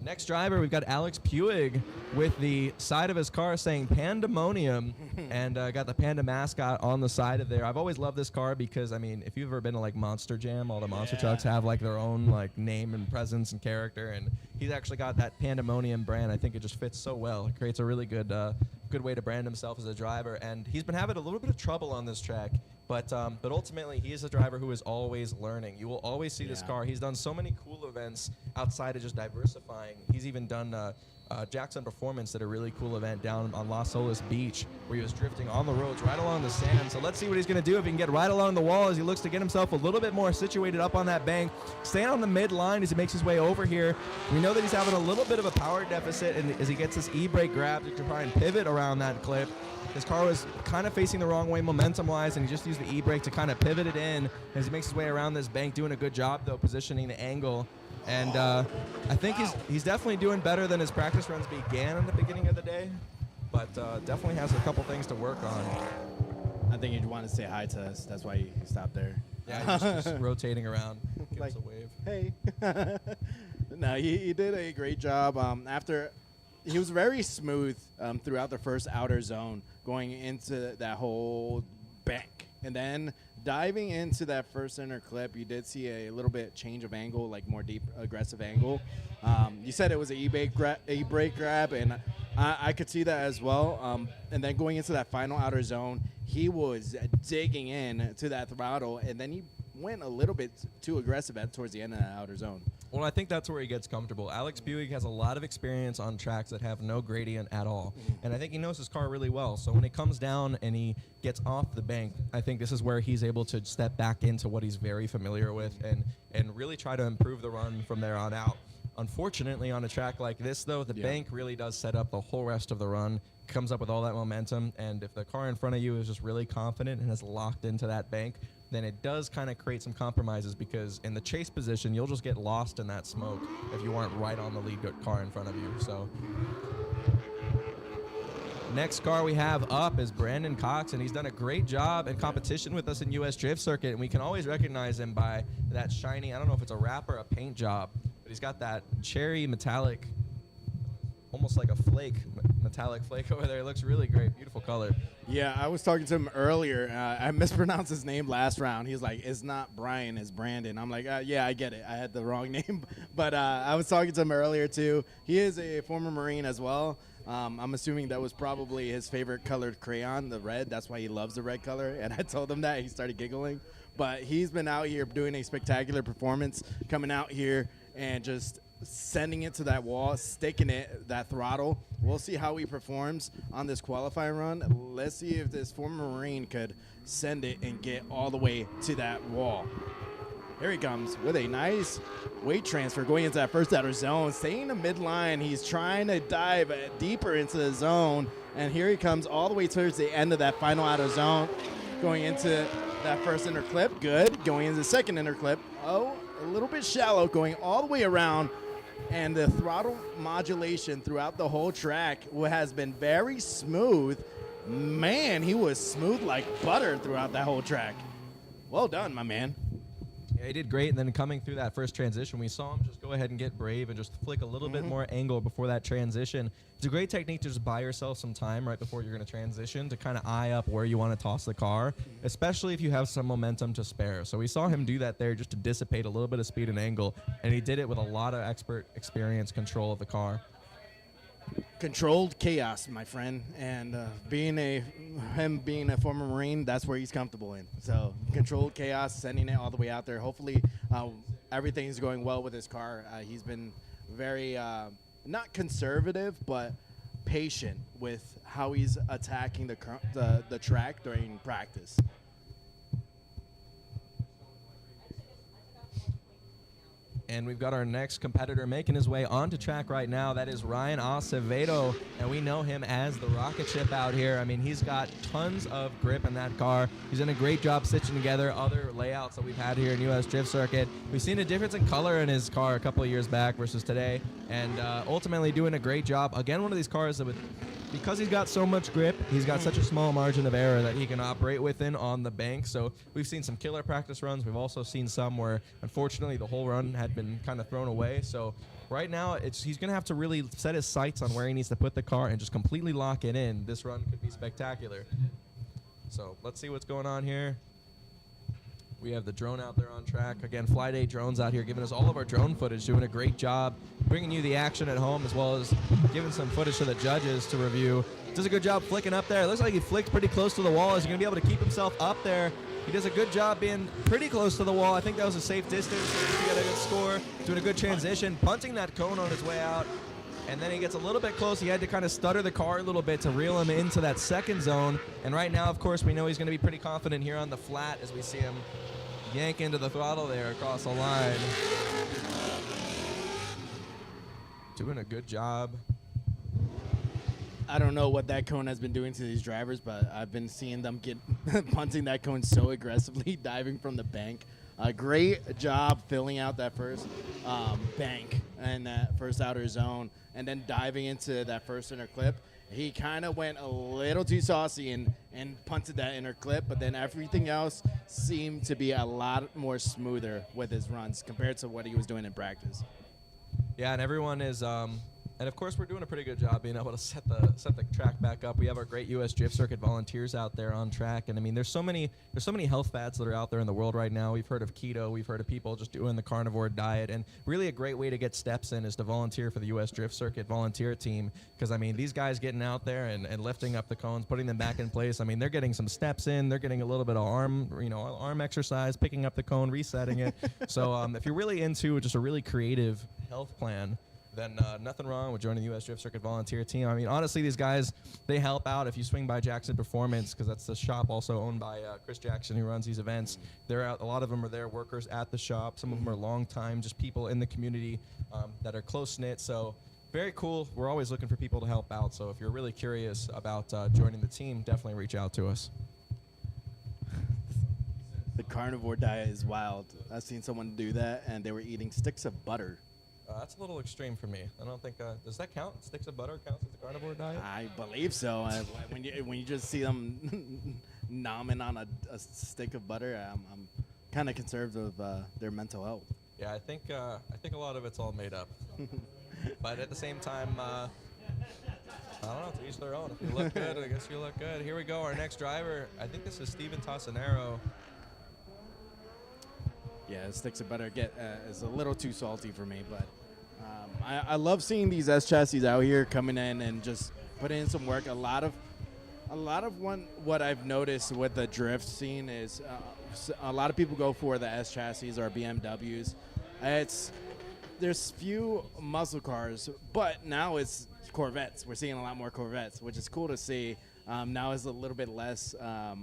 Next driver, we've got Alex Puig with the side of his car saying Pandemonium and got the Panda mascot on the side of there. I've always loved this car because, I mean, if you've ever been to like Monster Jam, all the monster trucks have like their own like name and presence and character, and he's actually got that Pandemonium brand. I think it just fits so well. It creates a really good way to brand himself as a driver, and he's been having a little bit of trouble on this track. But ultimately, he is a driver who is always learning. You will always see this car. He's done so many cool events outside of just diversifying. He's even done Jackson Performance did a really cool event down on Las Olas Beach where he was drifting on the roads right along the sand. So let's see what he's going to do if he can get right along the wall as he looks to get himself a little bit more situated up on that bank. Staying on the midline as he makes his way over here. We know that he's having a little bit of a power deficit and as he gets his e-brake grab to try and pivot around that clip. His car was kind of facing the wrong way momentum-wise, and he just used the e-brake to kind of pivot it in as he makes his way around this bank, doing a good job, though, positioning the angle. And I think he's definitely doing better than his practice runs began in the beginning of the day, but definitely has a couple things to work on. I think he'd want to say hi to us. That's why he stopped there. Yeah, he's just rotating around. Give us a wave. Hey. No, he did a great job. He was very smooth throughout the first outer zone going into that whole bank. And then diving into that first inner clip, you did see a little bit change of angle, like more deep, aggressive angle. You said it was an e-brake grab, and I could see that as well. And then going into that final outer zone, he was digging in to that throttle, and then he went a little bit too aggressive towards the end of that outer zone. Well, I think that's where he gets comfortable. Alex Puig has a lot of experience on tracks that have no gradient at all. And I think he knows his car really well. So when he comes down and he gets off the bank, I think this is where he's able to step back into what he's very familiar with and really try to improve the run from there on out. Unfortunately, on a track like this, though, the Yeah. bank really does set up the whole rest of the run, comes up with all that momentum, and if the car in front of you is just really confident and has locked into that bank, then it does kind of create some compromises, because in the chase position, you'll just get lost in that smoke if you aren't right on the lead car in front of you. So next car we have up is Brandon Cox, and he's done a great job in competition with us in US Drift Circuit, and we can always recognize him by that shiny, I don't know if it's a wrap or a paint job, but he's got that cherry metallic, almost like a flake, metallic flake over there. It looks really great, beautiful color. Yeah, I was talking to him earlier. I mispronounced his name last round. He's like, it's not Brian, it's Brandon. I'm like, yeah, I get it. I had the wrong name. But I was talking to him earlier, too. He is a former Marine as well. I'm assuming that was probably his favorite colored crayon, the red. That's why he loves the red color. And I told him that. He started giggling. But he's been out here doing a spectacular performance, coming out here and just sending it to that wall, sticking it, that throttle. We'll see how he performs on this qualifying run. Let's see if this former Marine could send it and get all the way to that wall. Here he comes with a nice weight transfer going into that first outer zone. Staying in the midline, he's trying to dive deeper into the zone. And here he comes all the way towards the end of that final outer zone, going into that first inner clip. Good. Going into the second inner clip. Oh, a little bit shallow, going all the way around. And the throttle modulation throughout the whole track has been very smooth. Man, he was smooth like butter throughout that whole track. Well done, my man. Yeah, he did great, and then coming through that first transition, we saw him just go ahead and get brave and just flick a little bit more angle before that transition. It's a great technique to just buy yourself some time right before you're going to transition to kind of eye up where you want to toss the car, especially if you have some momentum to spare. So we saw him do that there just to dissipate a little bit of speed and angle, and he did it with a lot of expert experience control of the car. Controlled chaos, my friend, and being a former Marine, that's where he's comfortable in. So controlled chaos, sending it all the way out there. Hopefully, everything's going well with his car. He's been very not conservative, but patient with how he's attacking the track during practice. And we've got our next competitor making his way onto track right now. That is Ryan Acevedo, and we know him as the rocket ship out here. I mean, he's got tons of grip in that car. He's done a great job stitching together other layouts that we've had here in US Drift Circuit. We've seen a difference in color in his car a couple of years back versus today, and ultimately doing a great job. Again, one of these cars that because he's got so much grip, he's got such a small margin of error that he can operate within on the bank. So we've seen some killer practice runs. We've also seen some where, unfortunately, the whole run had been kind of thrown away. So right now, he's going to have to really set his sights on where he needs to put the car and just completely lock it in. This run could be spectacular. So let's see what's going on here. We have the drone out there on track. Again, Flyday drones out here giving us all of our drone footage, doing a great job bringing you the action at home as well as giving some footage to the judges to review. Does a good job flicking up there. It looks like he flicked pretty close to the wall. Is he going to be able to keep himself up there? He does a good job being pretty close to the wall. I think that was a safe distance. He got a good score. Doing a good transition, punting that cone on his way out. And then he gets a little bit close. He had to kind of stutter the car a little bit to reel him into that second zone. And right now, of course, we know he's going to be pretty confident here on the flat as we see him yank into the throttle there across the line. Doing a good job. I don't know what that cone has been doing to these drivers, but I've been seeing them get punting that cone so aggressively, diving from the bank. A great job filling out that first bank and that first outer zone, and then diving into that first inner clip. He kind of went a little too saucy and punted that inner clip, but then everything else seemed to be a lot more smoother with his runs compared to what he was doing in practice. Yeah, and everyone is, and of course we're doing a pretty good job being able to set the track back up. We have our great US Drift Circuit volunteers out there on track, and I mean there's so many health fads that are out there in the world right now. We've heard of keto, we've heard of people just doing the carnivore diet, and really a great way to get steps in is to volunteer for the US Drift Circuit volunteer team, because I mean these guys getting out there and lifting up the cones, putting them back in place. I mean they're getting some steps in, they're getting a little bit of arm exercise, picking up the cone, resetting it. So if you're really into just a really creative health plan, then nothing wrong with joining the US Drift Circuit volunteer team. I mean, honestly, these guys, they help out. If you swing by Jackson Performance, because that's the shop also owned by Chris Jackson, who runs these events, they're out, a lot of them are there workers at the shop. Some of them are long time, just people in the community that are close-knit. So very cool. We're always looking for people to help out. So if you're really curious about joining the team, definitely reach out to us. The carnivore diet is wild. I've seen someone do that, and they were eating sticks of butter. That's a little extreme for me. I don't think, does that count? Sticks of butter counts as a carnivore diet? I believe so. When you just see them nomming on a stick of butter, I'm kind of concerned of their mental health. Yeah, I think a lot of it's all made up. But at the same time, I don't know, to each their own. If you look good, I guess you look good. Here we go, our next driver. I think this is Stephen Tassinaro. Yeah, sticks of butter is a little too salty for me, but I love seeing these S chassis out here coming in and just putting in some work. A lot of what I've noticed with the drift scene is a lot of people go for the S chassis or BMWs. There's few muscle cars, but now it's Corvettes. We're seeing a lot more Corvettes, which is cool to see. Now it's a little bit less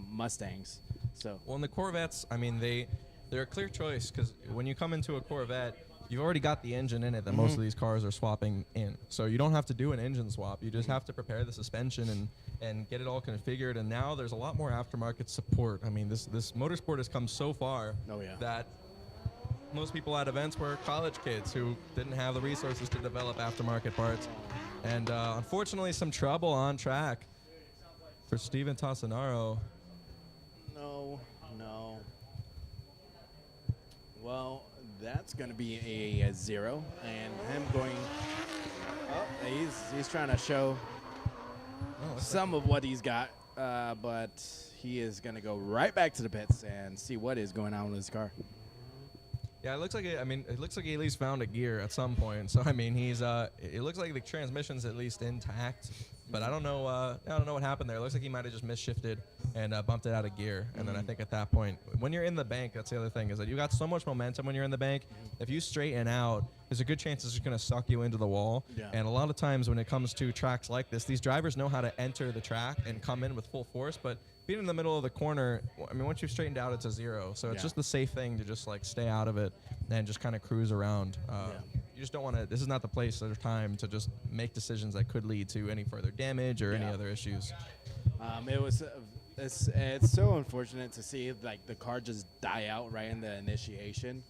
Mustangs. So well, in the Corvettes, I mean, they're a clear choice because when you come into a Corvette, you've already got the engine in it that most of these cars are swapping in. So you don't have to do an engine swap. You just have to prepare the suspension and get it all configured. And now there's a lot more aftermarket support. I mean, this motorsport has come so far that most people at events were college kids who didn't have the resources to develop aftermarket parts. And unfortunately, some trouble on track for Stephen Tassinaro. No. Well, that's going to be a 0, and him going. Oh, he's trying to show some of what he's got, but he is going to go right back to the pits and see what is going on with his car. Yeah, it looks like it looks like he at least found a gear at some point. So I mean, he's it looks like the transmission's at least intact, but I don't know what happened there. It looks like he might have just misshifted and bumped it out of gear. And then I think at that point, when you're in the bank, that's the other thing, is that you got so much momentum when you're in the bank. If you straighten out, there's a good chance it's just going to suck you into the wall. Yeah. And a lot of times when it comes to tracks like this, these drivers know how to enter the track and come in with full force, but being in the middle of the corner, I mean, once you've straightened out, it's a 0. So it's just the safe thing to just like stay out of it and just kind of cruise around. You just don't want to. This is not the place or time to just make decisions that could lead to any further damage or any other issues. It's so unfortunate to see like the car just die out right in the initiation,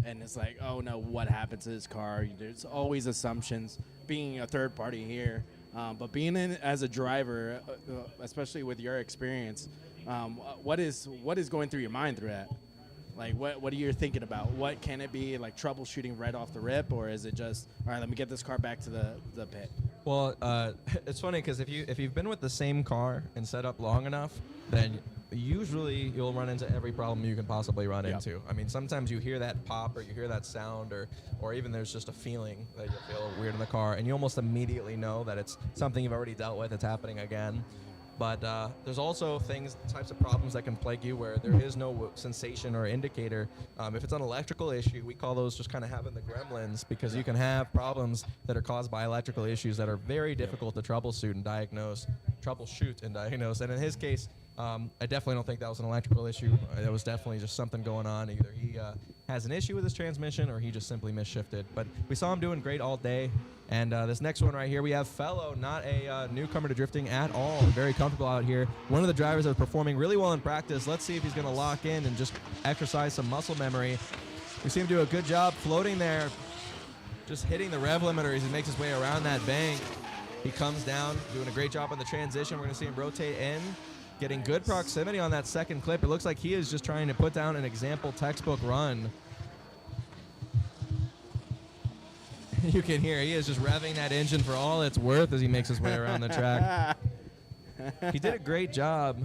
and it's like, oh no, what happened to this car? There's always assumptions. Being a third party here. But being in as a driver, especially with your experience, what is going through your mind through that? Like, what are you thinking about? What can it be, like troubleshooting right off the rip, or is it just, all right, let me get this car back to the pit? Well, it's funny because if you've been with the same car and set up long enough, then usually you'll run into every problem you can possibly run into. I mean, sometimes you hear that pop or you hear that sound or even there's just a feeling that you feel weird in the car, and you almost immediately know that it's something you've already dealt with, it's happening again. But there's also types of problems that can plague you where there is no sensation or indicator. If it's an electrical issue, we call those just kind of having the gremlins, because you can have problems that are caused by electrical issues that are very difficult to troubleshoot and diagnose. And in his case, I definitely don't think that was an electrical issue. That was definitely just something going on. Either he has an issue with his transmission or he just simply misshifted. But we saw him doing great all day. And this next one right here, we have Fello, not a newcomer to drifting at all. Very comfortable out here. One of the drivers that's performing really well in practice. Let's see if he's going to lock in and just exercise some muscle memory. We see him do a good job floating there, just hitting the rev limiter as he makes his way around that bank. He comes down, doing a great job on the transition. We're going to see him rotate in, getting good proximity on that second clip. It looks like he is just trying to put down an example textbook run. You can hear he is just revving that engine for all it's worth as he makes his way around the track. He did a great job.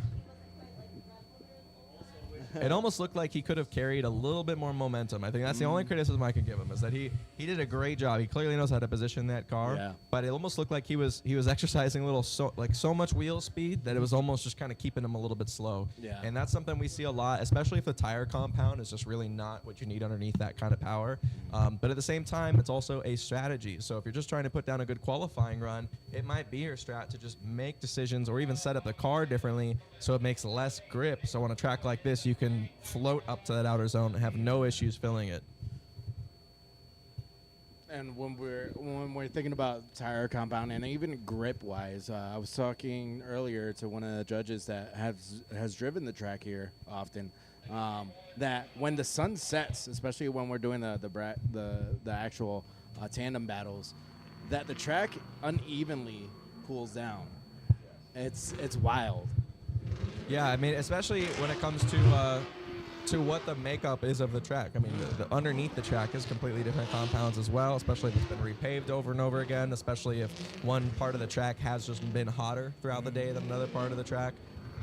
it almost looked like he could have carried a little bit more momentum. I think that's the only criticism I can give him, is that he did a great job. He clearly knows how to position that car, but it almost looked like he was exercising a little so much wheel speed that it was almost just kind of keeping him a little bit slow. Yeah. And that's something we see a lot, especially if the tire compound is just really not what you need underneath that kind of power. But at the same time, it's also a strategy. So if you're just trying to put down a good qualifying run, it might be your strat to just make decisions or even set up the car differently so it makes less grip. So on a track like this, you can float up to that outer zone and have no issues filling it. And when we're thinking about tire compound and even grip wise, I was talking earlier to one of the judges that has driven the track here often, that when the sun sets, especially when we're doing the actual tandem battles, that the track unevenly cools down. It's wild. Yeah, I mean, especially when it comes to what the makeup is of the track. I mean, the underneath the track is completely different compounds as well, especially if it's been repaved over and over again, especially if one part of the track has just been hotter throughout the day than another part of the track.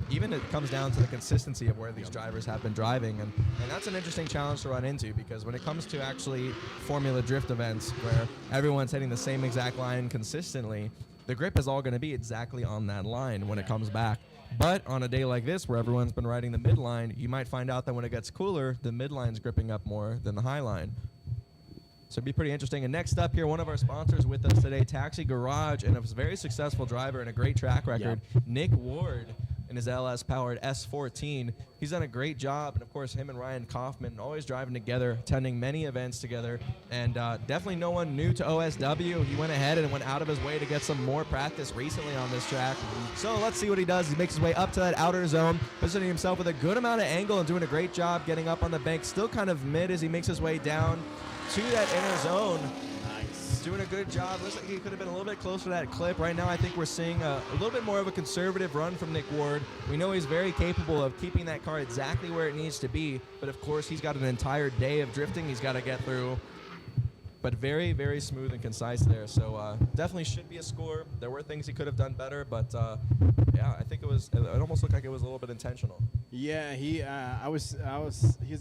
Even it comes down to the consistency of where these drivers have been driving, and that's an interesting challenge to run into, because when it comes to actually Formula Drift events where everyone's hitting the same exact line consistently, the grip is all going to be exactly on that line when it comes back. But on a day like this where everyone's been riding the midline, you might find out that when it gets cooler, the midline's gripping up more than the high line. So it'd be pretty interesting. And next up here, one of our sponsors with us today, Taxi Garage, and a very successful driver and a great track record, Nick Ward, in his LS-powered S14. He's done a great job, and of course, him and Ryan Kaufman always driving together, attending many events together, and definitely no one new to OSW. He went ahead and went out of his way to get some more practice recently on this track. So let's see what he does. He makes his way up to that outer zone, positioning himself with a good amount of angle and doing a great job getting up on the bank, still kind of mid as he makes his way down to that inner zone. Doing a good job. Looks like he could have been a little bit closer to that clip. Right now, I think we're seeing a little bit more of a conservative run from Nick Ward. We know he's very capable of keeping that car exactly where it needs to be, but of course, he's got an entire day of drifting he's got to get through. But very, very smooth and concise there. So definitely should be a score. There were things he could have done better, but yeah, I think it almost looked like it was a little bit intentional. Yeah, he's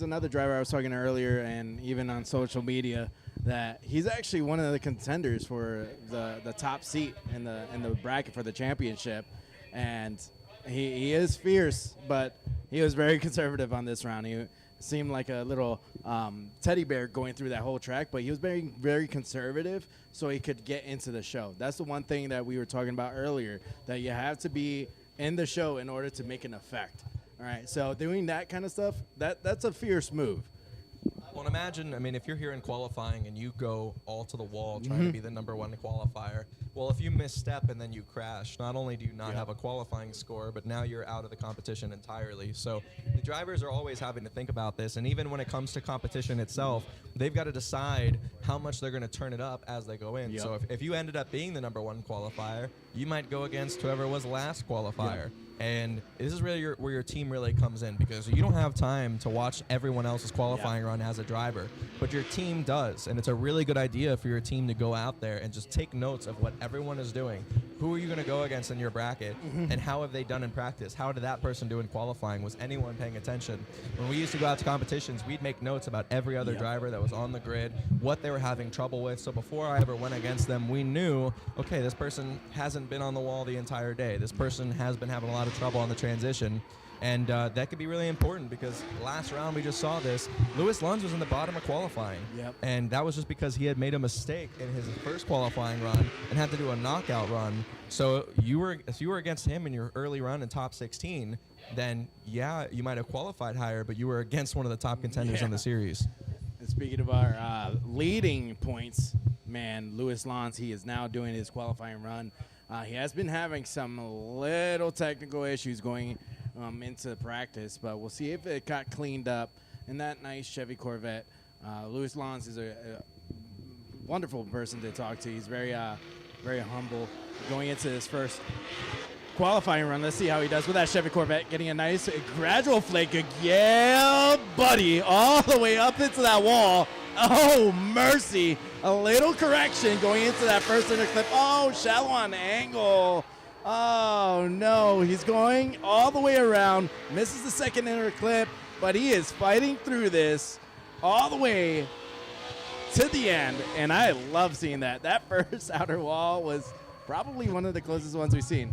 another driver I was talking to earlier, and even on social media, that he's actually one of the contenders for the top seat in the bracket for the championship, and he is fierce, but he was very conservative on this round. He seemed like a little teddy bear going through that whole track, but he was very, very conservative so he could get into the show. That's the one thing that we were talking about earlier, that you have to be in the show in order to make an effect. All right, so doing that kind of stuff, that's a fierce move. Well, imagine, I mean, if you're here in qualifying and you go all to the wall trying to be the #1 qualifier, well, if you misstep and then you crash, not only do you not have a qualifying score, but now you're out of the competition entirely. So the drivers are always having to think about this, and even when it comes to competition itself, they've got to decide how much they're going to turn it up as they go in. So if you ended up being the #1 qualifier, you might go against whoever was last qualifier. And this is really where your team really comes in, because you don't have time to watch everyone else's qualifying run as a driver, but your team does. And it's a really good idea for your team to go out there and just take notes of what everyone is doing. Who are you going to go against in your bracket, and how have they done in practice? How did that person do in qualifying? Was anyone paying attention? When we used to go out to competitions, we'd make notes about every other driver that was on the grid, what they were having trouble with. So before I ever went against them, we knew, okay, this person hasn't been on the wall the entire day. This person has been having a lot of trouble on the transition. And that could be really important, because last round we just saw this. Luis Lanz was in the bottom of qualifying. And that was just because he had made a mistake in his first qualifying run and had to do a knockout run. So if you were against him in your early run in top 16, then yeah, you might have qualified higher, but you were against one of the top contenders in the series. And speaking of our leading points, man, Luis Lanz, he is now doing his qualifying run. He has been having some little technical issues going into practice, but we'll see if it got cleaned up in that nice Chevy Corvette. Luis Lanz is a wonderful person to talk to. He's very humble going into his first qualifying run. Let's see how he does with that Chevy Corvette, getting a nice gradual flake. Yeah, buddy, all the way up into that wall. Oh, mercy. A little correction going into that first inner clip. Oh, shallow on the angle. Oh, no. He's going all the way around. Misses the second inner clip. but he is fighting through this all the way to the end, and I love seeing that. That first outer wall was probably one of the closest ones we've seen.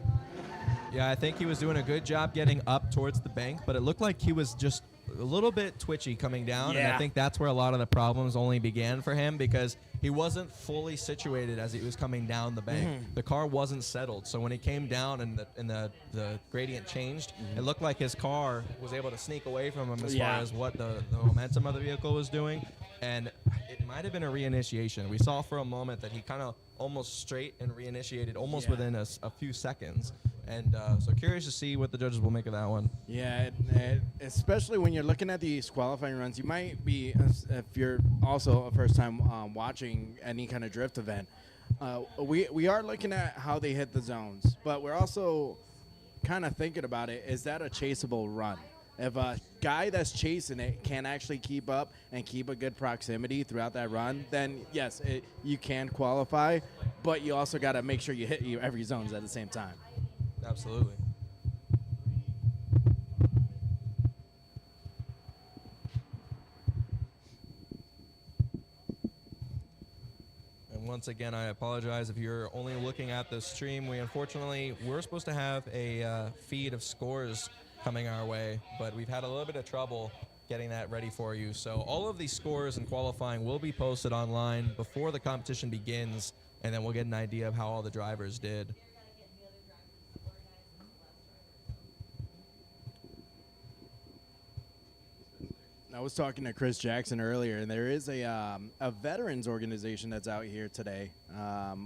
Yeah, I think he was doing a good job getting up towards the bank, but it looked like he was just a little bit twitchy coming down, and I think that's where a lot of the problems only began for him, because he wasn't fully situated as he was coming down the bank. The car wasn't settled, so when he came down and the gradient changed, it looked like his car was able to sneak away from him as far as what the momentum of the vehicle was doing, and it might have been a reinitiation. We saw for a moment that he kind of almost straight and reinitiated almost within a few seconds. And so curious to see what the judges will make of that one. Yeah, especially when you're looking at these qualifying runs, you might be, if you're also a first time watching any kind of drift event, we are looking at how they hit the zones, but we're also kind of thinking about it, is that a chaseable run? If a guy that's chasing it can actually keep up and keep a good proximity throughout that run, then yes, you can qualify, but you also got to make sure you hit every zones at the same time. Absolutely. And once again, I apologize if you're only looking at the stream. We're supposed to have a feed of scores coming our way, but we've had a little bit of trouble getting that ready for you. So all of these scores and qualifying will be posted online before the competition begins, and then we'll get an idea of how all the drivers did. I was talking to Chris Jackson earlier, and there is a veterans organization that's out here today,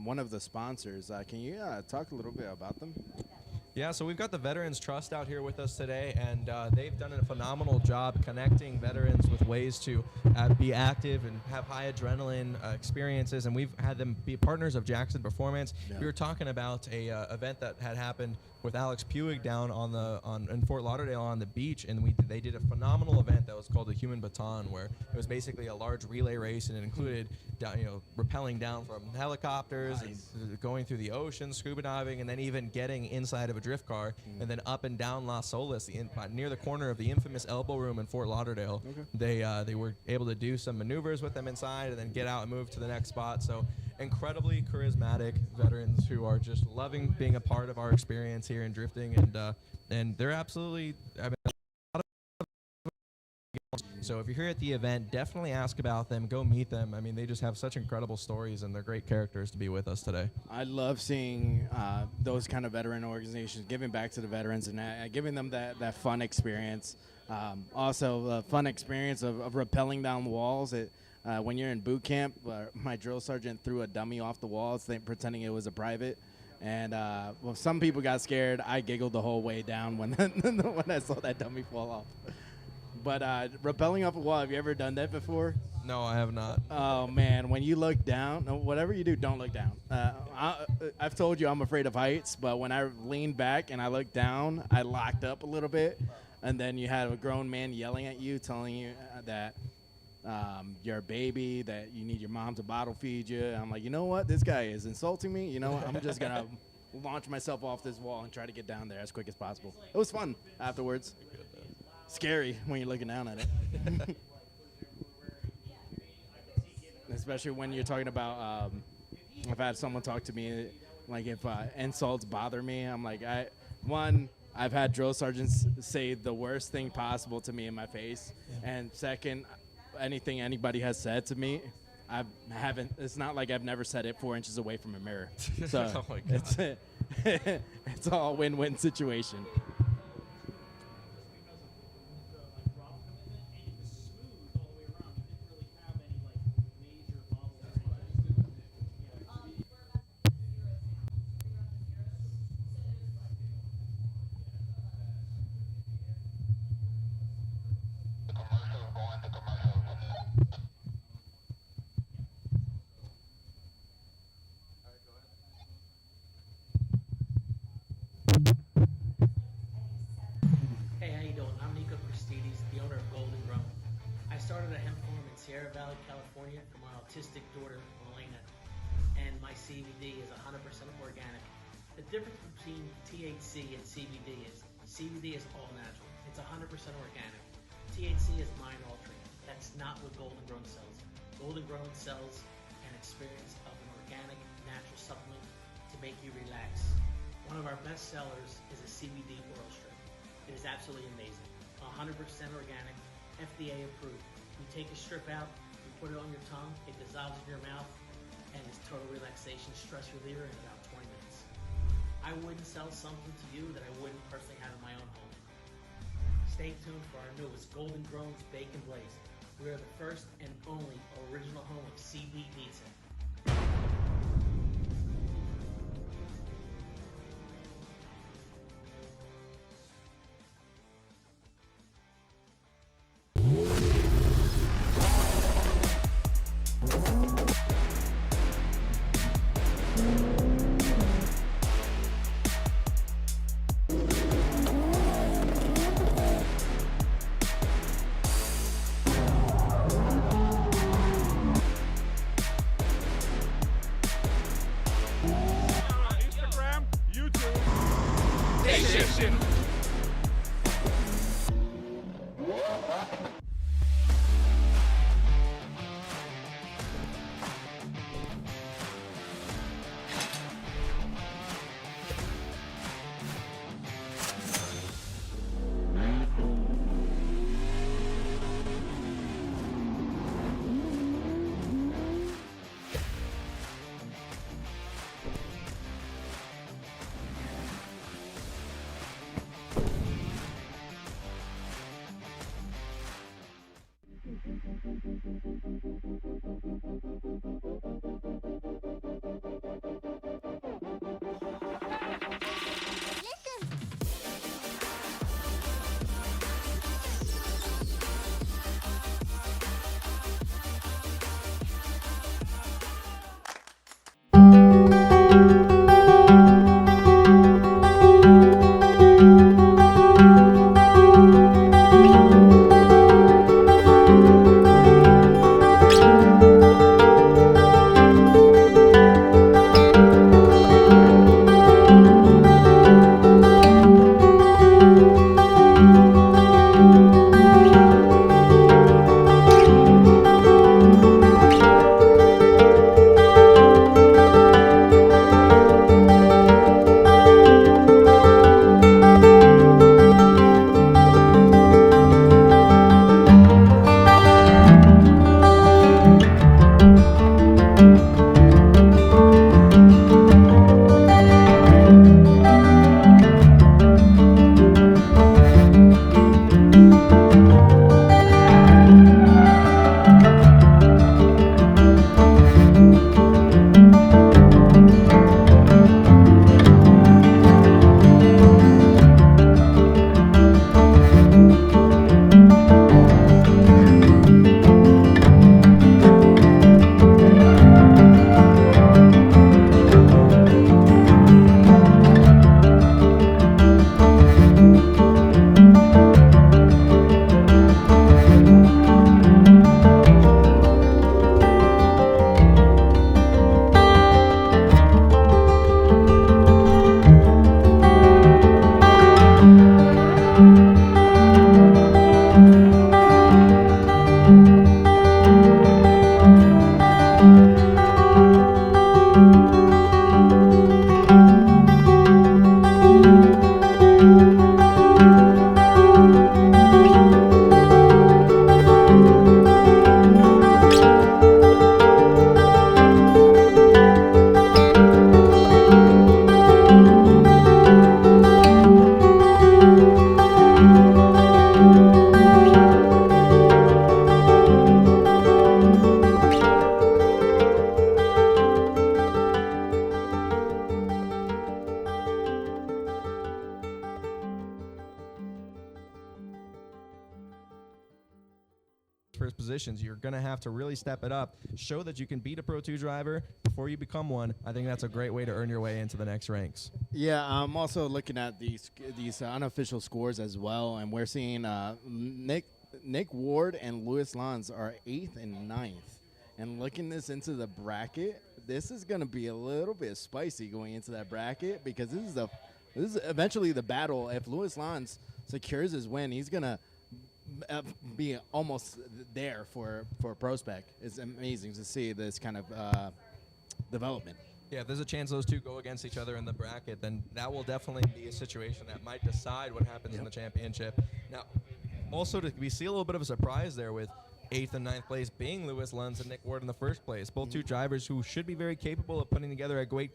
one of the sponsors. Can you talk a little bit about them? Yeah, so we've got the Veterans Trust out here with us today, and they've done a phenomenal job connecting veterans with ways to be active and have high adrenaline experiences, and we've had them be partners of Jackson Performance. Yeah. We were talking about a event that had happened with Alex Puig down in Fort Lauderdale on the beach, and they did a phenomenal event that was called the Human Baton, where it was basically a large relay race, and it included rappelling down from helicopters, and going through the ocean, scuba diving, and then even getting inside of a drift car, and then up and down Las Olas, near the corner of the infamous Elbow Room in Fort Lauderdale. Okay. They were able to do some maneuvers with them inside, and then get out and move to the next spot. So incredibly charismatic veterans who are just loving being a part of our experience here in drifting, and they're absolutely. So if you're here at the event, definitely ask about them. Go meet them. I mean, they just have such incredible stories, and they're great characters to be with us today. I love seeing those kind of veteran organizations giving back to the veterans and giving them that fun experience. Also, the fun experience of rappelling down walls. When you're in boot camp, my drill sergeant threw a dummy off the walls, pretending it was a private. And some people got scared. I giggled the whole way down when I saw that dummy fall off. But rappelling off a wall, have you ever done that before? No, I have not. Oh, man. When you look down, whatever you do, don't look down. I've told you I'm afraid of heights, but when I leaned back and I looked down, I locked up a little bit. And then you had a grown man yelling at you, telling you that you're a baby, that you need your mom to bottle feed you. I'm like, you know what? This guy is insulting me. You know what? I'm just going to launch myself off this wall and try to get down there as quick as possible. It was fun afterwards. Scary when you're looking down at it. Especially when you're talking about, I've had someone talk to me, like if insults bother me, I'm like, I've had drill sergeants say the worst thing possible to me in my face. And second, anything anybody has said to me, it's not like I've never said it 4 inches away from a mirror. So oh my God. It's all a win-win situation. Daughter, Elena, and my CBD is 100% organic. The difference between THC and CBD is all natural. It's 100% organic. THC is mind altering. That's not what Golden Grown sells. Golden Grown sells an experience of an organic, natural supplement to make you relax. One of our best sellers is a CBD oral strip. It is absolutely amazing. 100% organic, FDA approved. You take a strip out, you put it on your tongue, it dissolves in your mouth, and it's total relaxation, stress reliever in about 20 minutes. I wouldn't sell something to you that I wouldn't personally have in my own home. Stay tuned for our newest Golden Grown's Bacon Blaze. We are the first and only original home of CB pizza. Instagram, YouTube. Station. first positions. You're going to have to really step it up, show that you can beat a Pro 2 driver before you become one. I think that's a great way to earn your way into the next ranks. Yeah, I'm also looking at these unofficial scores as well, and we're seeing Nick Ward and Luis Lanz are 8th and 9th. And looking this into the bracket, this is going to be a little bit spicy going into that bracket, because this is eventually the battle. If Luis Lanz secures his win, he's going to be almost there for Prospect. It's amazing to see this kind of development. Yeah, if there's a chance those two go against each other in the bracket, then that will definitely be a situation that might decide what happens in the championship. Now, also, we see a little bit of a surprise there with 8th and 9th place being Luis Lanz and Nick Ward in the first place. Both two drivers who should be very capable of putting together a great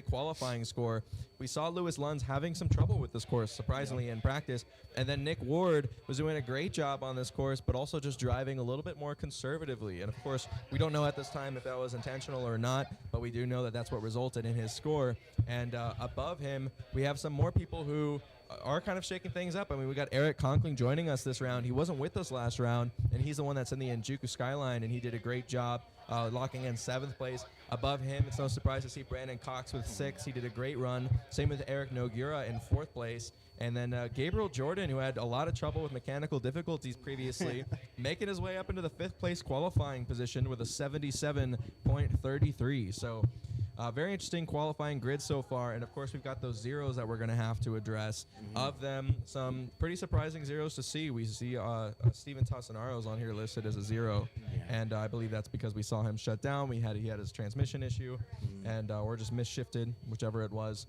qualifying score. We saw Luis Lanz having some trouble with this course, surprisingly, in practice. And then Nick Ward was doing a great job on this course, but also just driving a little bit more conservatively. And, of course, we don't know at this time if that was intentional or not, but we do know that that's what resulted in his score. And above him, we have some more people who are kind of shaking things up. I mean, we got Eric Conkling joining us this round. He wasn't with us last round, and he's the one that's in the Enjuku Skyline, and he did a great job locking in 7th place. Above him, it's no surprise to see Brandon Cox with 6. He did a great run. Same with Eric Noguera in 4th place. And then Gabriel Jordan, who had a lot of trouble with mechanical difficulties previously, making his way up into the 5th place qualifying position with a 77.33. So very interesting qualifying grid so far. And, of course, we've got those zeros that we're going to have to address. Of them, some pretty surprising zeros to see. We see Stephen Tassinaro is on here listed as a 0. And I believe that's because we saw him shut down. He had his transmission issue, and or just misshifted, whichever it was.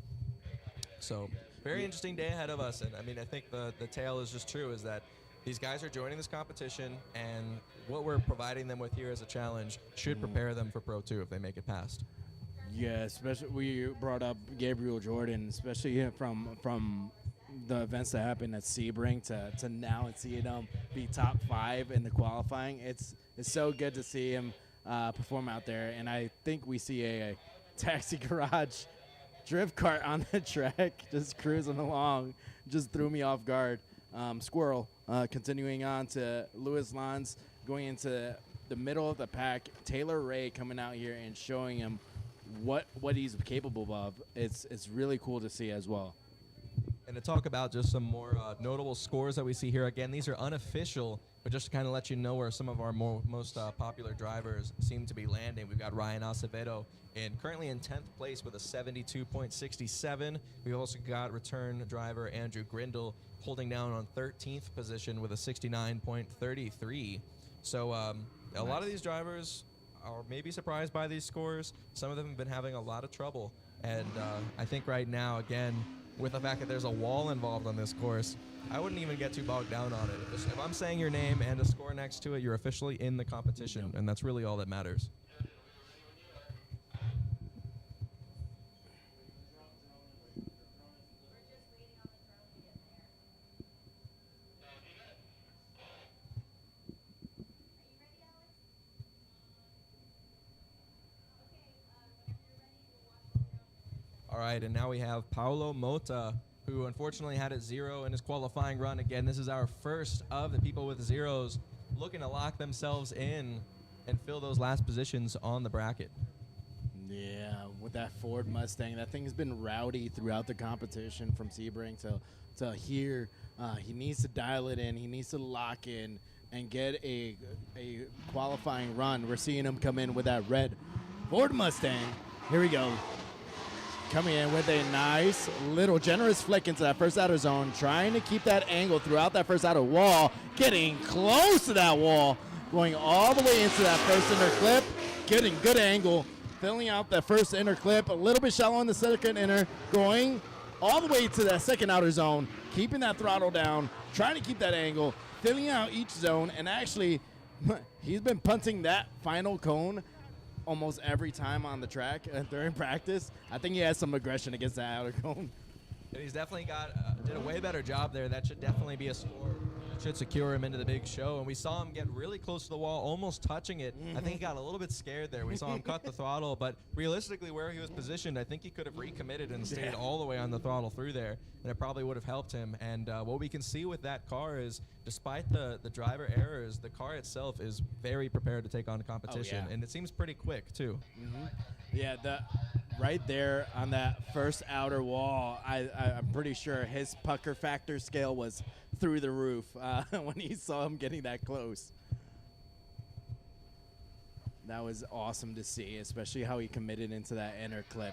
So very interesting day ahead of us. And, I mean, I think the tale is just true, is that these guys are joining this competition, and what we're providing them with here as a challenge should prepare them for Pro 2 if they make it past. Yeah, especially we brought up Gabriel Jordan, especially from the events that happened at Sebring to now and seeing him be top 5 in the qualifying. It's so good to see him perform out there, and I think we see a taxi garage drift cart on the track just cruising along. Just threw me off guard. Squirrel continuing on to Luis Lanz going into the middle of the pack. Taylor Ray coming out here and showing him what he's capable of. It's really cool to see as well. And to talk about just some more notable scores that we see here, again, these are unofficial, but just to kind of let you know where some of our most popular drivers seem to be landing. We've got Ryan Acevedo currently in 10th place with a 72.67. We've also got return driver Andrew Grindle holding down on 13th position with a 69.33. So a lot of these drivers are maybe surprised by these scores. Some of them have been having a lot of trouble. And I think right now, again, with the fact that there's a wall involved on this course, I wouldn't even get too bogged down on it. If I'm saying your name and a score next to it, you're officially in the competition, and that's really all that matters. All right, and now we have Paulo Mota, who unfortunately had a 0 in his qualifying run. Again, this is our first of the people with zeros looking to lock themselves in and fill those last positions on the bracket. Yeah, with that Ford Mustang, that thing's been rowdy throughout the competition from Sebring to here. He needs to dial it in. He needs to lock in and get a qualifying run. We're seeing him come in with that red Ford Mustang. Here we go. Coming in with a nice little generous flick into that first outer zone, trying to keep that angle throughout that first outer wall, getting close to that wall, going all the way into that first inner clip, getting good angle, filling out that first inner clip, a little bit shallow in the second inner, going all the way to that second outer zone, keeping that throttle down, trying to keep that angle, filling out each zone, and actually he's been punting that final cone almost every time on the track during practice. I think he has some aggression against that outer cone. And he's definitely did a way better job there. That should definitely be a score. Should secure him into the big show. And we saw him get really close to the wall, almost touching it. I think he got a little bit scared there. We saw him cut the throttle, but realistically where he was positioned, I think he could have recommitted and stayed all the way on the throttle through there, and it probably would have helped him. And what we can see with that car is, despite the driver errors, the car itself is very prepared to take on competition, and it seems pretty quick, too. Yeah, right there on that first outer wall, I'm pretty sure his pucker factor scale was through the roof when he saw him getting that close. That was awesome to see, especially how he committed into that inner clip.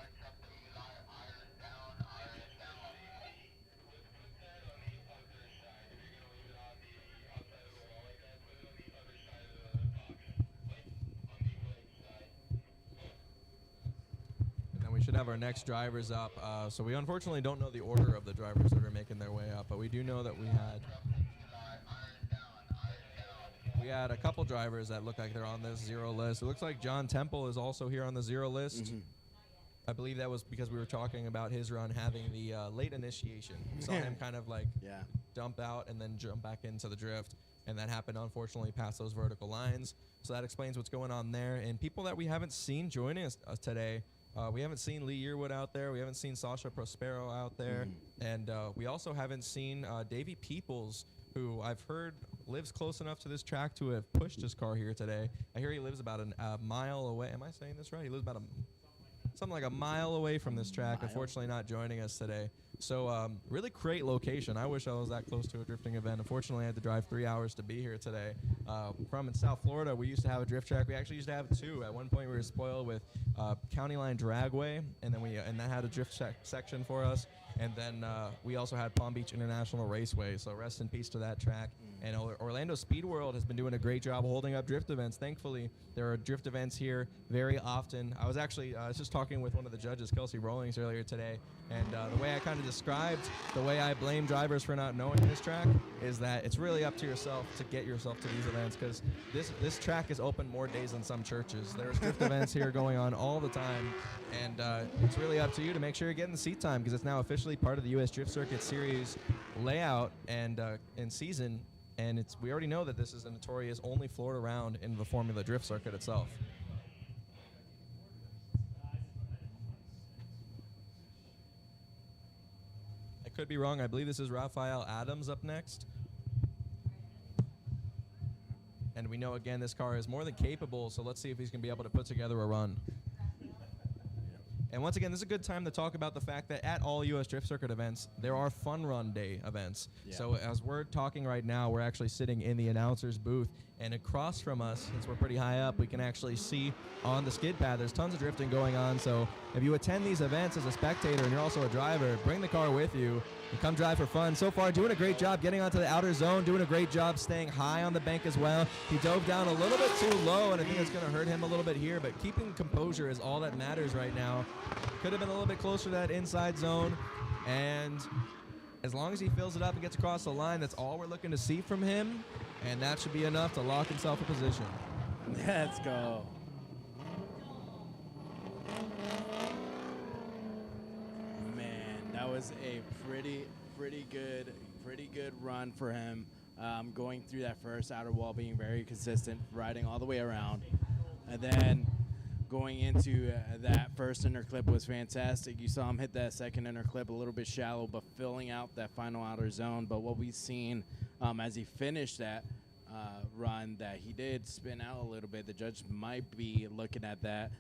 should have our next drivers up. So we unfortunately don't know the order of the drivers that are making their way up, but we do know that we had a couple drivers that look like they're on this 0 list. It looks like John Temple is also here on the 0 list. I believe that was because we were talking about his run having the late initiation. We saw him kind of like dump out and then jump back into the drift. And that happened, unfortunately, past those vertical lines. So that explains what's going on there. And people that we haven't seen joining us today, we haven't seen Lee Yearwood out there. We haven't seen Sasha Prospero out there. And we also haven't seen Davey Peoples, who I've heard lives close enough to this track to have pushed his car here today. I hear he lives about a mile away. Am I saying this right? He lives about something like a mile away from this track. Unfortunately, not joining us today. So really great location. I wish I was that close to a drifting event. Unfortunately, I had to drive 3 hours to be here today. From in South Florida, we used to have a drift track. We actually used to have 2. At one point, we were spoiled with County Line Dragway, and then that had a drift section for us. And then we also had Palm Beach International Raceway. So rest in peace to that track. And Orlando Speedworld has been doing a great job holding up drift events. Thankfully, there are drift events here very often. I was just talking with one of the judges, Kelsey Rawlings, earlier today. And the way I kind of described the way I blame drivers for not knowing this track is that it's really up to yourself to get yourself to these events, because this track is open more days than some churches. There's drift events here going on all the time. And it's really up to you to make sure you're getting the seat time, because it's now officially part of the U.S. Drift Circuit Series layout and in season. And we already know that this is a notorious only Florida round in the Formula Drift Circuit itself. I could be wrong. I believe this is Rafael Adams up next. And we know, again, this car is more than capable, so let's see if he's going to be able to put together a run. And once again, this is a good time to talk about the fact that at all U.S. Drift Circuit events, there are fun run day events. Yeah. So as we're talking right now, we're actually sitting in the announcer's booth. And across from us, since we're pretty high up, we can actually see on the skid pad, there's tons of drifting going on. So if you attend these events as a spectator and you're also a driver, bring the car with you and come drive for fun. So far, doing a great job getting onto the outer zone, doing a great job staying high on the bank as well. He dove down a little bit too low, and I think it's going to hurt him a little bit here, but keeping composure is all that matters right now. Could have been a little bit closer to that inside zone, and as long as he fills it up and gets across the line, that's all we're looking to see from him, and that should be enough to lock himself a position. Let's go. Man, that was a pretty good run for him. Going through that first outer wall, being very consistent, riding all the way around, and then going into that first inner clip was fantastic. You saw him hit that second inner clip a little bit shallow, but filling out that final outer zone. But what we've seen as he finished that run, that he did spin out a little bit. The judge might be looking at that.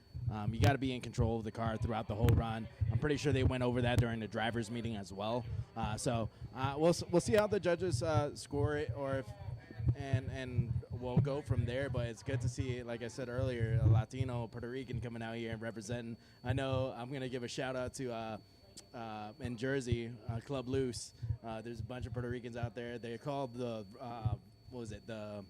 You got to be in control of the car throughout the whole run. I'm pretty sure they went over that during the driver's meeting as well. So we'll see how the judges score it, or if and we'll go from there. But it's good to see, like I said earlier, a Latino, Puerto Rican coming out here and representing. I know I'm going to give a shout out to in Jersey, Club Loose. There's a bunch of Puerto Ricans out there. They're called the, the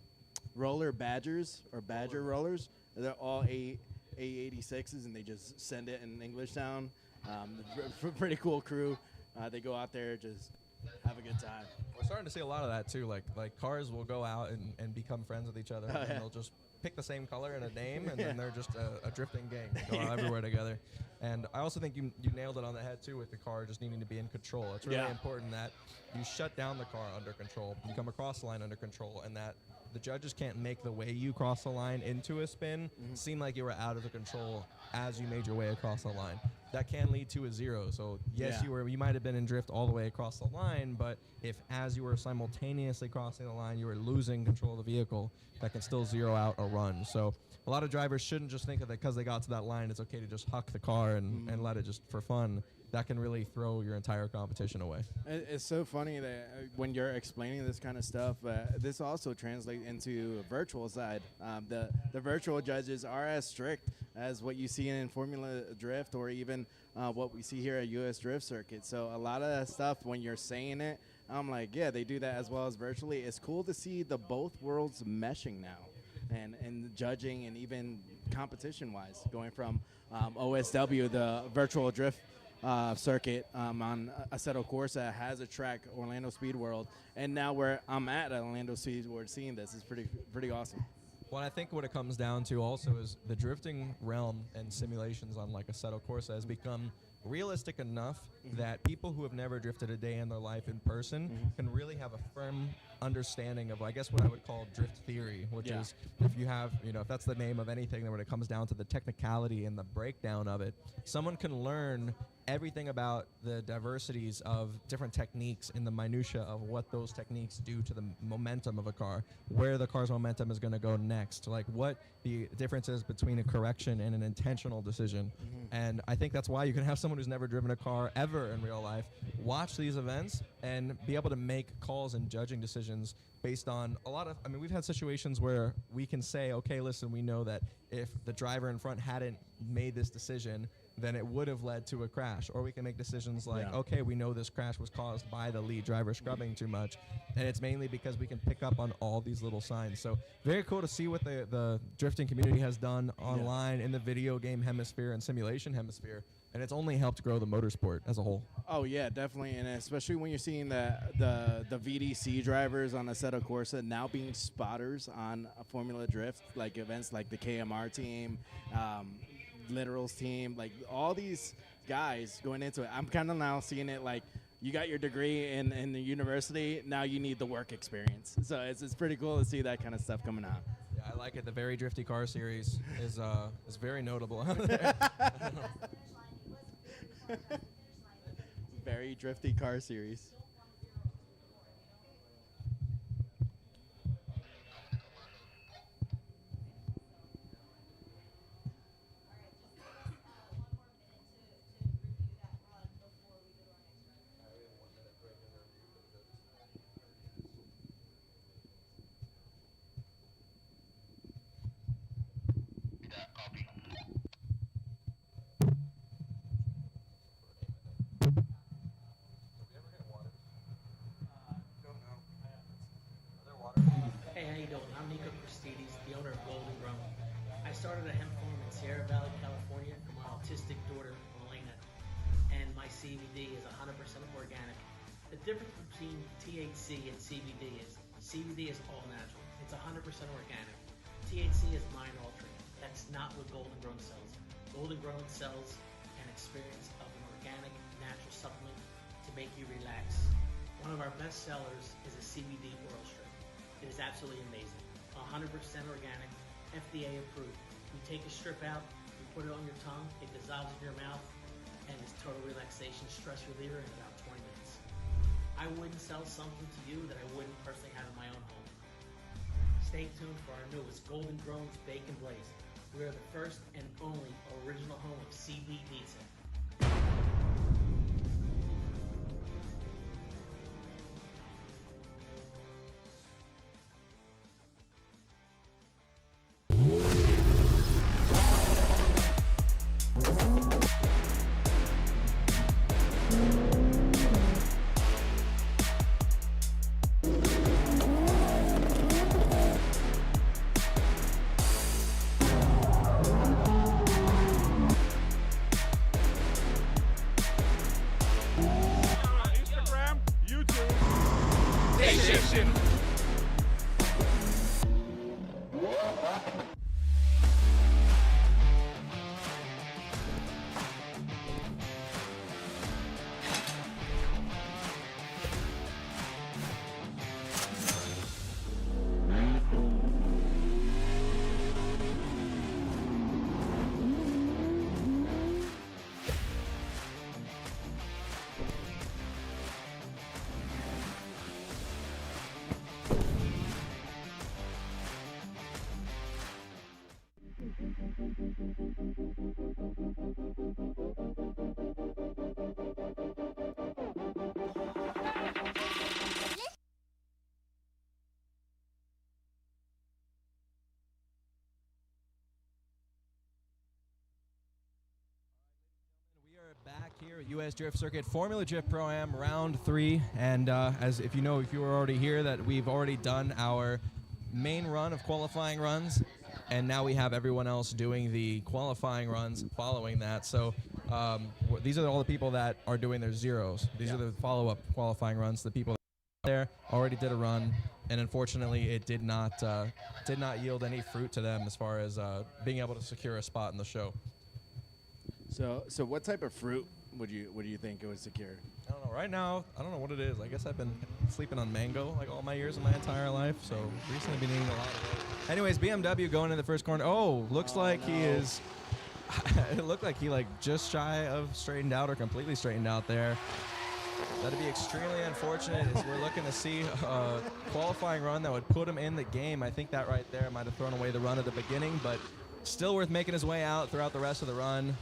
Roller Badgers, or Badger Rollers. They're all A86s, and they just send it in English Town. Pretty cool crew. They go out there, just have a good time. We're starting to see a lot of that too. Like cars will go out and become friends with each other, and they'll just pick the same color and a name, and then they're just a drifting gang. They go out everywhere together. And I also think you nailed it on the head too, with the car just needing to be in control. It's really important that you shut down the car under control, you come across the line under control, and that the judges can't make the way you cross the line into a spin seem like you were out of the control as you made your way across the line. That can lead to a zero. So yes, you might have been in drift all the way across the line, but if as you were simultaneously crossing the line, you were losing control of the vehicle, that can still zero out a run. So a lot of drivers shouldn't just think that because they got to that line, it's okay to just huck the car and let it just for fun. That can really throw your entire competition away. It's so funny that when you're explaining this kind of stuff, this also translates into a virtual side. The virtual judges are as strict as what you see in Formula Drift, or even what we see here at U.S. Drift Circuit. So a lot of that stuff, when you're saying it, I'm like, yeah, they do that as well as virtually. It's cool to see the both worlds meshing now. and judging and even competition-wise, going from OSW, the virtual drift circuit on Assetto Corsa has a track, Orlando Speedworld, and now where I'm at Orlando Speedworld, seeing this is pretty awesome. Well, I think what it comes down to also is the drifting realm and simulations on like Assetto Corsa has become realistic enough that people who have never drifted a day in their life in person can really have a firm understanding of, I guess, what I would call drift theory, which is if you have, if that's the name of anything, then when it comes down to the technicality and the breakdown of it, someone can learn everything about the diversities of different techniques in the minutia of what those techniques do to the momentum of a car, where the car's momentum is going to go next, like what the difference is between a correction and an intentional decision. And I think that's why you can have someone who's never driven a car ever in real life watch these events and be able to make calls and judging decisions based on a lot of, we've had situations where we can say, okay, listen, we know that if the driver in front hadn't made this decision, then it would have led to a crash. Or we can make decisions like, okay, we know this crash was caused by the lead driver scrubbing too much, and it's mainly because we can pick up on all these little signs. So very cool to see what the drifting community has done online in the video game hemisphere and simulation hemisphere, and it's only helped grow the motorsport as a whole. Oh yeah, definitely, and especially when you're seeing the VDC drivers on Assetto Corsa now being spotters on a Formula Drift, like events like the KMR team, Literal's team, like all these guys going into it. I'm kind of now seeing it like you got your degree in the university, now you need the work experience. So it's pretty cool to see that kind of stuff coming out. Yeah, I like it. The Very Drifty Car Series is very notable out there. Very Drifty Car Series. Hey, how you doing? I'm Nico Christidis, the owner of Golden Grown. I started a hemp farm in Sierra Valley, California for my autistic daughter, Elena, and my CBD is 100% organic. The difference between THC and CBD is CBD is all natural. It's 100% organic. THC is mind-altering. That's not what Golden Grown sells. Golden Grown sells an experience of an organic, natural supplement to make you relax. One of our best sellers is a CBD oil strip. It is absolutely amazing. 100% organic, FDA approved. You take a strip out, you put it on your tongue, it dissolves in your mouth, and it's total relaxation, stress reliever in about 20 minutes. I wouldn't sell something to you that I wouldn't personally have in my own home. Stay tuned for our newest Golden Grown's Bake and Blaze. We are the first and only original home of CB pizza. Instagram, YouTube, Station. Back here at US Drift Circuit, Formula Drift Pro-Am Round 3, and as if you were already here, that we've already done our main run of qualifying runs, and now we have everyone else doing the qualifying runs following that. So these are all the people that are doing their zeros. These are the follow-up qualifying runs. The people that there already did a run, and unfortunately, it did not yield any fruit to them as far as being able to secure a spot in the show. So what type of fruit would you think it would secure? I don't know. Right now, I don't know what it is. I guess I've been sleeping on mango like all my years of my entire life. So recently been eating a lot of it. Anyways, BMW going in the first corner. Oh, looks like he is. It looked like he like just shy of straightened out or completely straightened out there. That'd be extremely unfortunate as we're looking to see a qualifying run that would put him in the game. I think that right there might have thrown away the run at the beginning, but still worth making his way out throughout the rest of the run.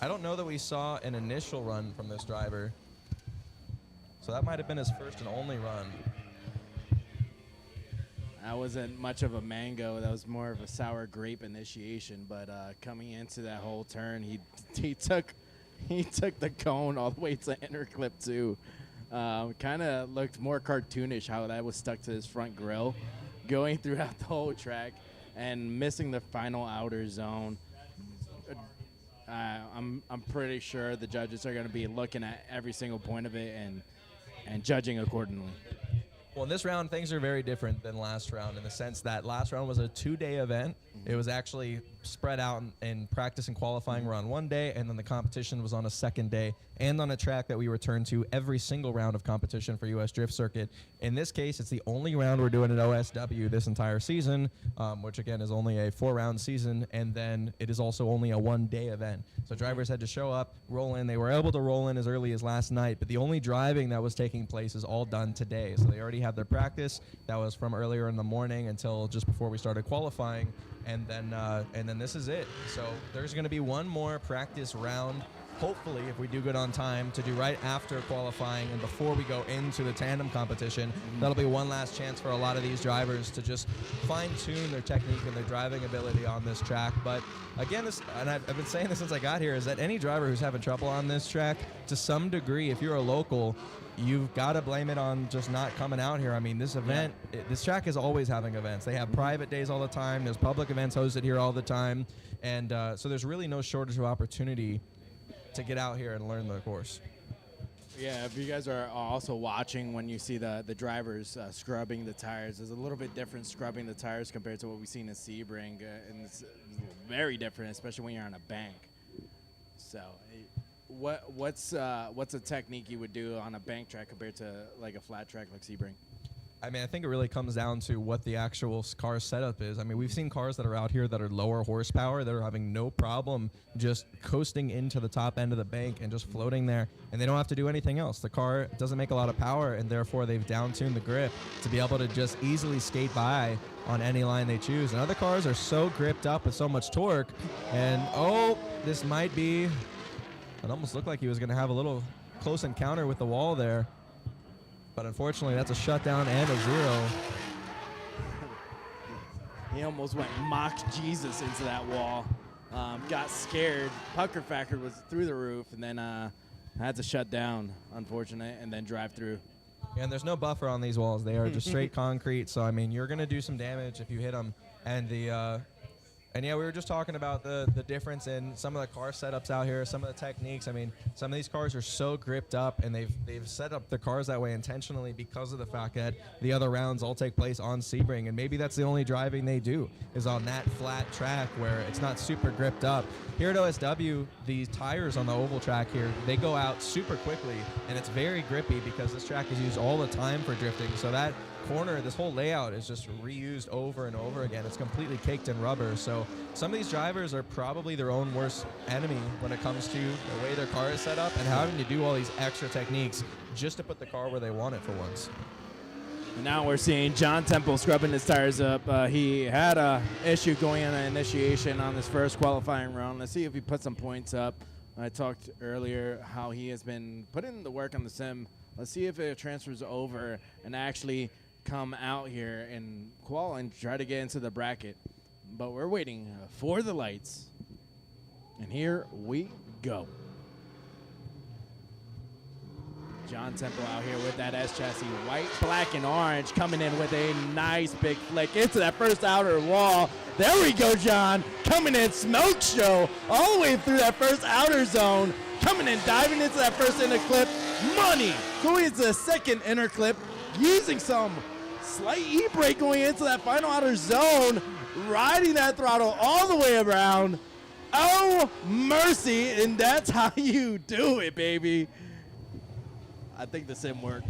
I don't know that we saw an initial run from this driver. So that might have been his first and only run. That wasn't much of a mango. That was more of a sour grape initiation. But coming into that whole turn, he took the cone all the way to inner clip too. Kind of looked more cartoonish how that was stuck to his front grill, going throughout the whole track and missing the final outer zone. I'm pretty sure the judges are going to be looking at every single point of it and judging accordingly. Well, in this round, things are very different than last round in the sense that last round was a 2-day event. It was actually spread out in practice and qualifying were on one day, and then the competition was on a second day and on a track that we return to every single round of competition for U.S. Drift Circuit. In this case, it's the only round we're doing at OSW this entire season, which again is only a 4-round season, and then it is also only a 1-day event. So drivers had to show up, roll in. They were able to roll in as early as last night, but the only driving that was taking place is all done today. So they already had their practice. That was from earlier in the morning until just before we started qualifying. And then this is it. So there's going to be one more practice round, hopefully, if we do good on time, to do right after qualifying and before we go into the tandem competition. That'll be one last chance for a lot of these drivers to just fine-tune their technique and their driving ability on this track. But again, and I've been saying this since I got here, is that any driver who's having trouble on this track, to some degree, if you're a local, you've got to blame it on just not coming out here. I mean, this event, this track is always having events. They have private days all the time. There's public events hosted here all the time. And so there's really no shortage of opportunity to get out here and learn the course. Yeah, if you guys are also watching when you see the drivers scrubbing the tires, there's a little bit different scrubbing the tires compared to what we've seen in Sebring. And it's very different, especially when you're on a bank. So what's a technique you would do on a bank track compared to like a flat track like Sebring? I mean, I think it really comes down to what the actual car setup is. I mean, we've seen cars that are out here that are lower horsepower that are having no problem just coasting into the top end of the bank and just floating there, and they don't have to do anything else. The car doesn't make a lot of power, and therefore they've down-tuned the grip to be able to just easily skate by on any line they choose. And other cars are so gripped up with so much torque, and this might be, it almost looked like he was going to have a little close encounter with the wall there. But unfortunately, that's a shutdown and a zero. He almost went mock Jesus into that wall. Got scared. Pucker factor was through the roof, and then had to shut down, unfortunate, and then drive through. And there's no buffer on these walls. They are just straight concrete. So, I mean, you're going to do some damage if you hit them. And we were just talking about the difference in some of the car setups out here, some of the techniques. I mean, some of these cars are so gripped up, and they've set up their cars that way intentionally because of the fact that the other rounds all take place on Sebring, and maybe that's the only driving they do is on that flat track where it's not super gripped up. Here at OSW, the tires on the oval track here, they go out super quickly, and it's very grippy because this track is used all the time for drifting. So that corner, this whole layout is just reused over and over again. It's completely caked in rubber. So some of these drivers are probably their own worst enemy when it comes to the way their car is set up and having to do all these extra techniques just to put the car where they want it for once. And now we're seeing John Temple scrubbing his tires up. He had a issue going on the initiation on this first qualifying round. Let's see if he puts some points up. I talked earlier how he has been putting the work on the sim. Let's see if it transfers over and actually come out here and qual and try to get into the bracket. But we're waiting for the lights. And here we go. John Temple out here with that S chassis, white, black, and orange, coming in with a nice big flick into that first outer wall. There we go, John, coming in smoke show all the way through that first outer zone, coming in, diving into that first inner clip. Money going into the second inner clip, using some slight e-brake going into that final outer zone, riding that throttle all the way around. Oh, mercy, and that's how you do it, baby. I think the sim worked.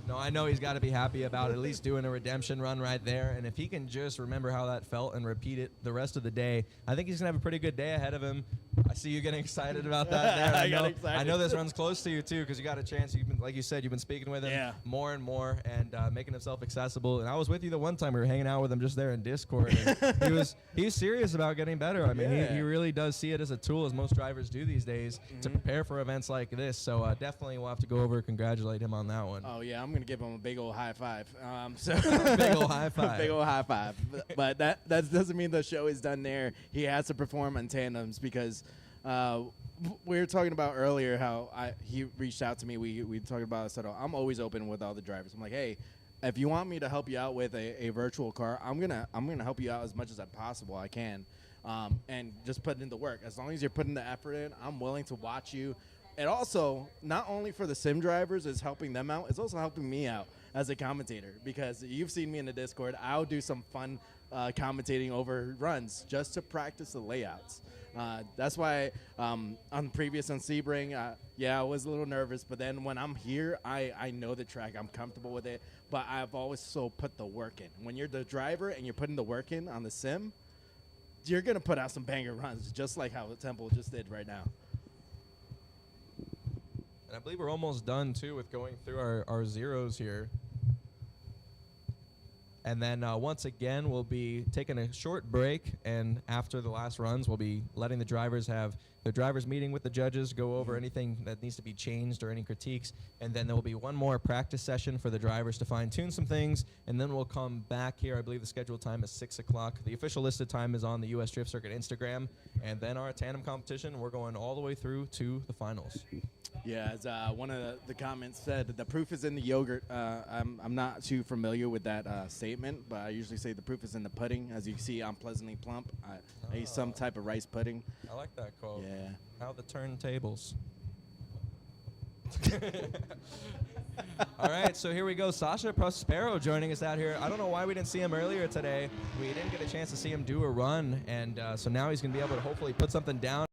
No, I know he's got to be happy about at least doing a redemption run right there. And if he can just remember how that felt and repeat it the rest of the day, I think he's going to have a pretty good day ahead of him. I see you getting excited about that there. I know this run's close to you, too, because you got a chance. You've been, like you said, you've been speaking with him more and more and making himself accessible. And I was with you the one time we were hanging out with him just there in Discord. And he's serious about getting better. I mean, he really does see it as a tool, as most drivers do these days, to prepare for events like this. So definitely we'll have to go over and congratulate him on that one. Oh, yeah, I'm going to give him a big old high five. Big old high five. Big old high five. But that doesn't mean the show is done there. He has to perform on tandems because we were talking about earlier how he reached out to me. We talked about it. So I'm always open with all the drivers. I'm like, hey, if you want me to help you out with a virtual car, I'm gonna help you out as much as I can, and just put in the work. As long as you're putting the effort in, I'm willing to watch you. And also, not only for the sim drivers is helping them out, it's also helping me out as a commentator, because you've seen me in the Discord. I'll do some fun commentating over runs just to practice the layouts. That's why on previous on Sebring, I was a little nervous, but then when I'm here, I know the track. I'm comfortable with it, but I've always put the work in. When you're the driver and you're putting the work in on the sim, you're going to put out some banger runs, just like how Temple just did right now. And I believe we're almost done, too, with going through our zeros here. And then once again, we'll be taking a short break. And after the last runs, we'll be letting the drivers have their drivers meeting with the judges, go over anything that needs to be changed or any critiques. And then there will be one more practice session for the drivers to fine-tune some things. And then we'll come back here. I believe the scheduled time is 6 o'clock. The official listed time is on the US Drift Circuit Instagram. And then our tandem competition, we're going all the way through to the finals. Yeah, as one of the comments said, the proof is in the yogurt. I'm not too familiar with that statement, but I usually say the proof is in the pudding. As you see, I'm pleasantly plump. I eat some type of rice pudding. I like that quote. Yeah. How the turntables. All right, so here we go. Sasha Prospero joining us out here. I don't know why we didn't see him earlier today. We didn't get a chance to see him do a run, and so now he's going to be able to hopefully put something down.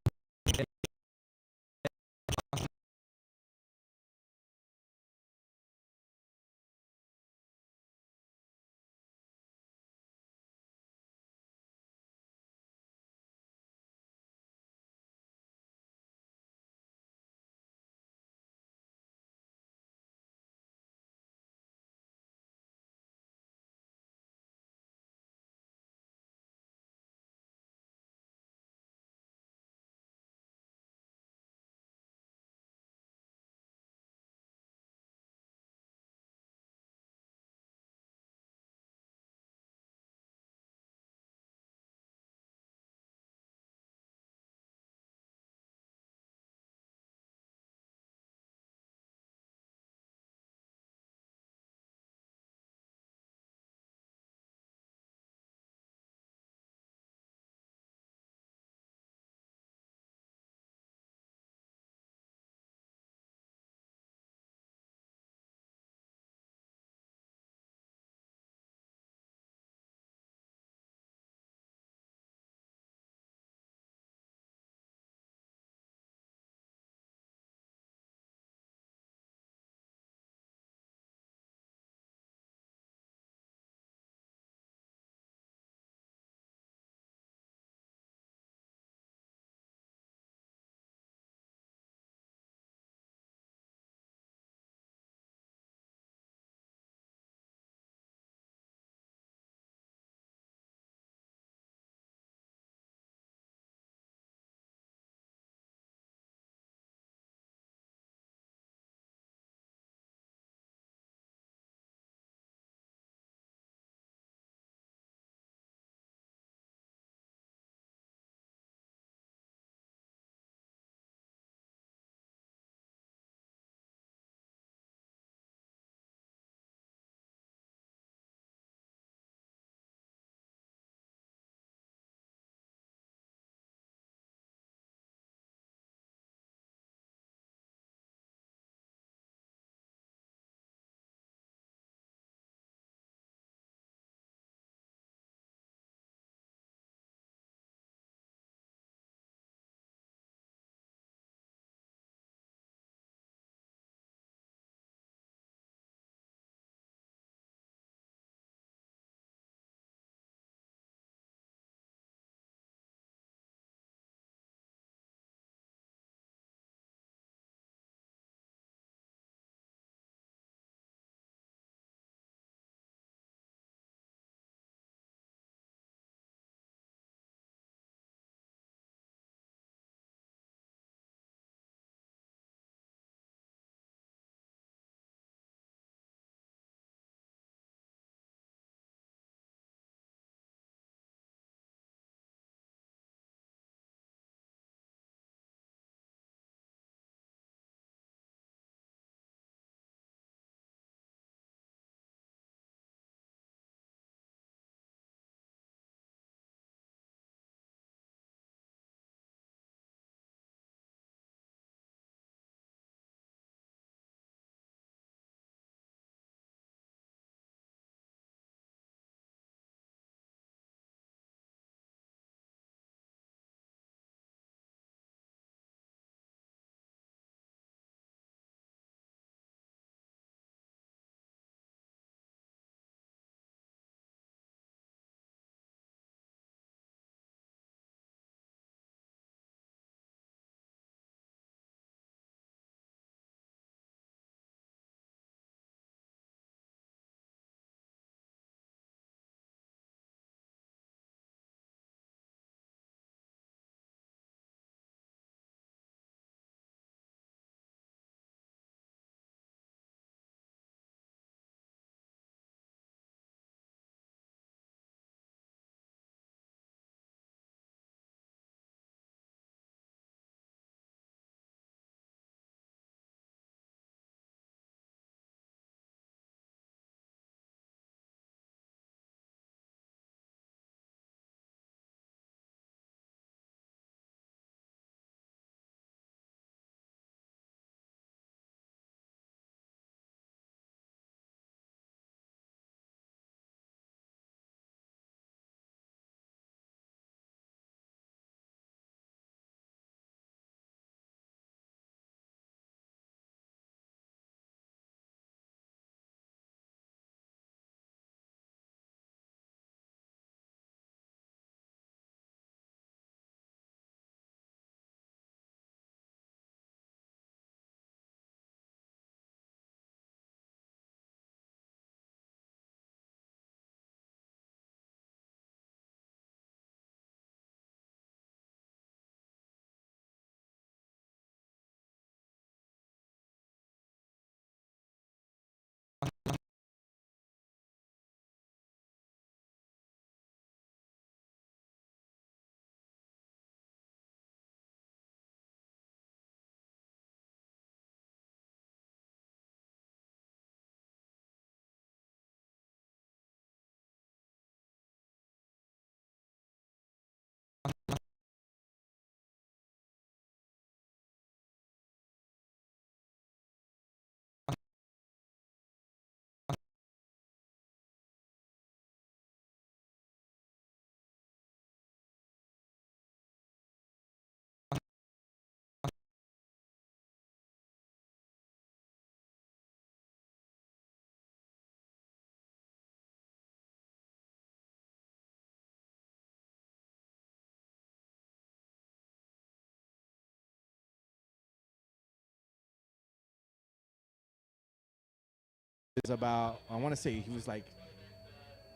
was about, I want to say he was like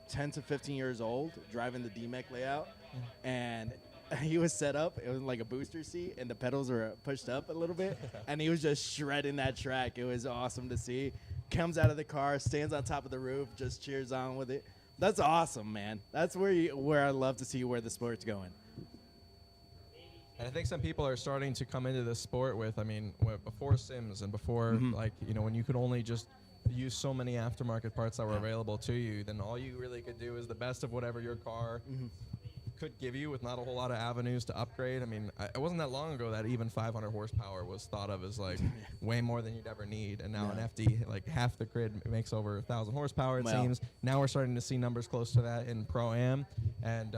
10 to 15 years old, driving the DMEC layout, and he was set up. It was like a booster seat, and the pedals were pushed up a little bit, and he was just shredding that track. It was awesome to see. Comes out of the car, stands on top of the roof, just cheers on with it. That's awesome, man. That's where I love to see where the sport's going. And I think some people are starting to come into this sport with, I mean, before Sims and before, like, you know, when you could only just use so many aftermarket parts that were available to you, then all you really could do is the best of whatever your car could give you with not a whole lot of avenues to upgrade. I mean, it wasn't that long ago that even 500 horsepower was thought of as like way more than you'd ever need. And now an FD, like half the grid makes over 1,000 horsepower, it seems. Now we're starting to see numbers close to that in ProAM. And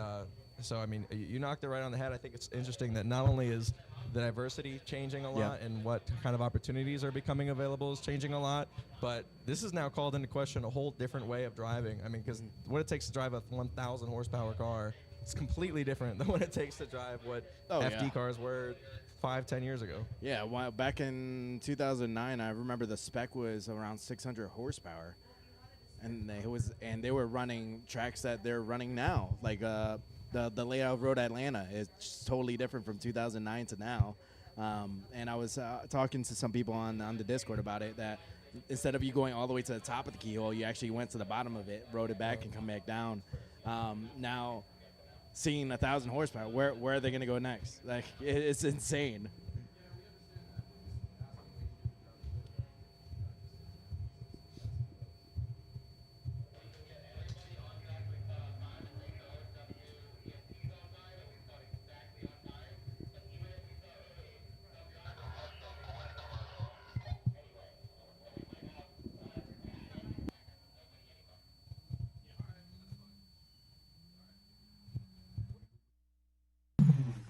so, I mean, you knocked it right on the head. I think it's interesting that not only is the diversity changing a lot and what kind of opportunities are becoming available is changing a lot, but this is now called into question a whole different way of driving. I mean, because what it takes to drive a 1,000 horsepower car, it's completely different than what it takes to drive what FD cars were 5-10 years ago. Yeah, well, back in 2009, I remember the spec was around 600 horsepower, and they were running tracks that they're running now, like the layout of Road Atlanta is totally different from 2009 to now. And I was talking to some people on the Discord about it, that instead of you going all the way to the top of the keyhole, you actually went to the bottom of it, rode it back, and come back down. Now, seeing 1,000 horsepower, where are they going to go next? Like, it's insane.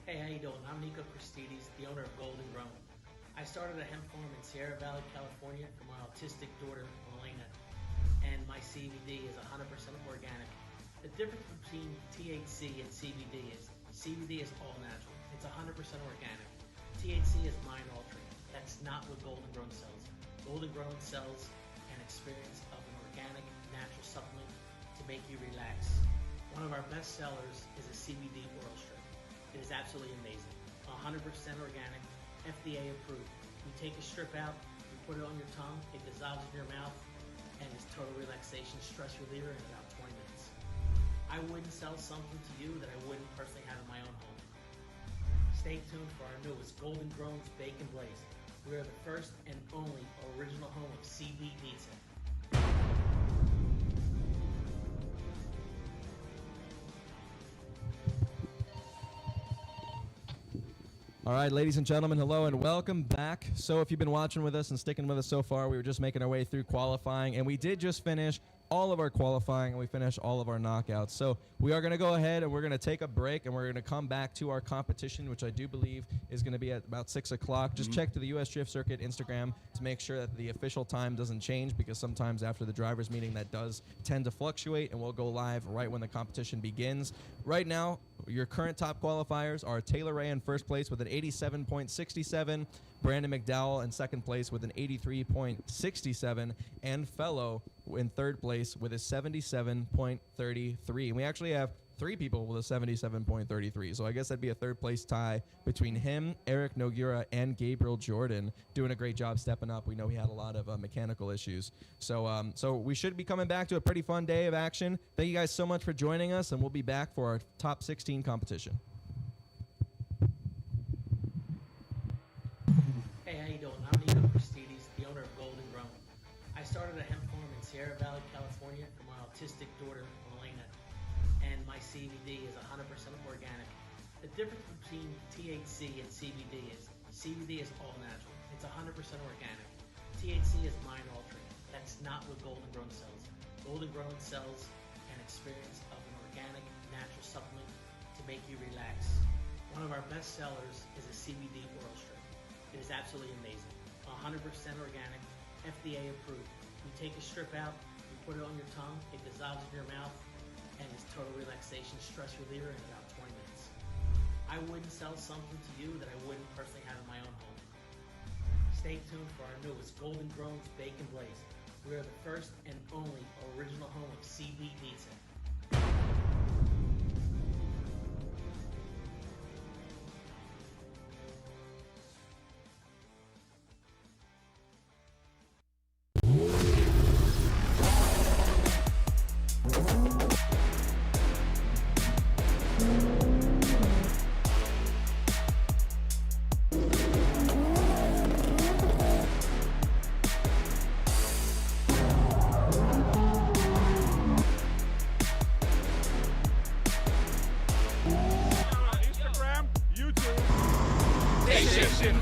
Hey, how you doing? I'm Nico Christidis, the owner of Golden Grown. I started a hemp farm in Sierra Valley, California for my autistic daughter, Elena, and my CBD is 100% organic. The difference between THC and CBD is all natural. It's 100% organic. THC is mind-altering. That's not what Golden Grown sells. Golden Grown sells an experience of an organic, natural supplement to make you relax. One of our best sellers is a CBD oral strip. It is absolutely amazing. 100% organic, FDA approved. You take a strip out, you put it on your tongue, it dissolves in your mouth, and it's total relaxation, stress reliever in about 20 minutes. I wouldn't sell something to you that I wouldn't personally have in my own home. Stay tuned for our newest Golden Grown's Bake and Blaze. We are the first and only original home of CB pizza. All right, ladies and gentlemen, hello and welcome back. So if you've been watching with us and sticking with us so far, we were just making our way through qualifying, and we did just finish all of our qualifying, and we finished all of our knockouts. So we are going to go ahead and we're going to take a break, and we're going to come back to our competition, which I do believe is going to be at about 6 o'clock. Just check to the US Drift Circuit Instagram to make sure that the official time doesn't change, because sometimes after the drivers meeting that does tend to fluctuate, and we'll go live right when the competition begins. Right now, your current top qualifiers are Taylor Ray in first place with an 87.67, Brandon McDowell in second place with an 83.67, and Fello in third place with a 77.33. And we actually have 3 people with a 77.33, so I guess that'd be a third place tie between him, Eric Noguera, and Gabriel Jordan, doing a great job stepping up. We know he had a lot of mechanical issues. So we should be coming back to a pretty fun day of action. Thank you guys so much for joining us, and we'll be back for our top 16 competition. Hey, how you doing? I'm Nico Christidis, the owner of Golden Grown. I started a hemp farm in Sierra Valley, California for my autistic daughter, Elena, and my CBD is 100% organic. The difference between THC and CBD is all natural. It's 100% organic. THC is mind-altering. That's not what Golden Grown sells. Golden Grown sells an experience of an organic, natural supplement to make you relax. One of our best sellers is a CBD oral strip. It is absolutely amazing. 100% organic, FDA approved. You take a strip out, you put it on your tongue, it dissolves in your mouth, and it's total relaxation, stress reliever in about 20 minutes. I wouldn't sell something to you that I wouldn't personally have in my own home. Stay tuned for our newest Golden Grown's Bake and Blaze. We are the first and only original home of CB Pizza. Instagram, YouTube. Station.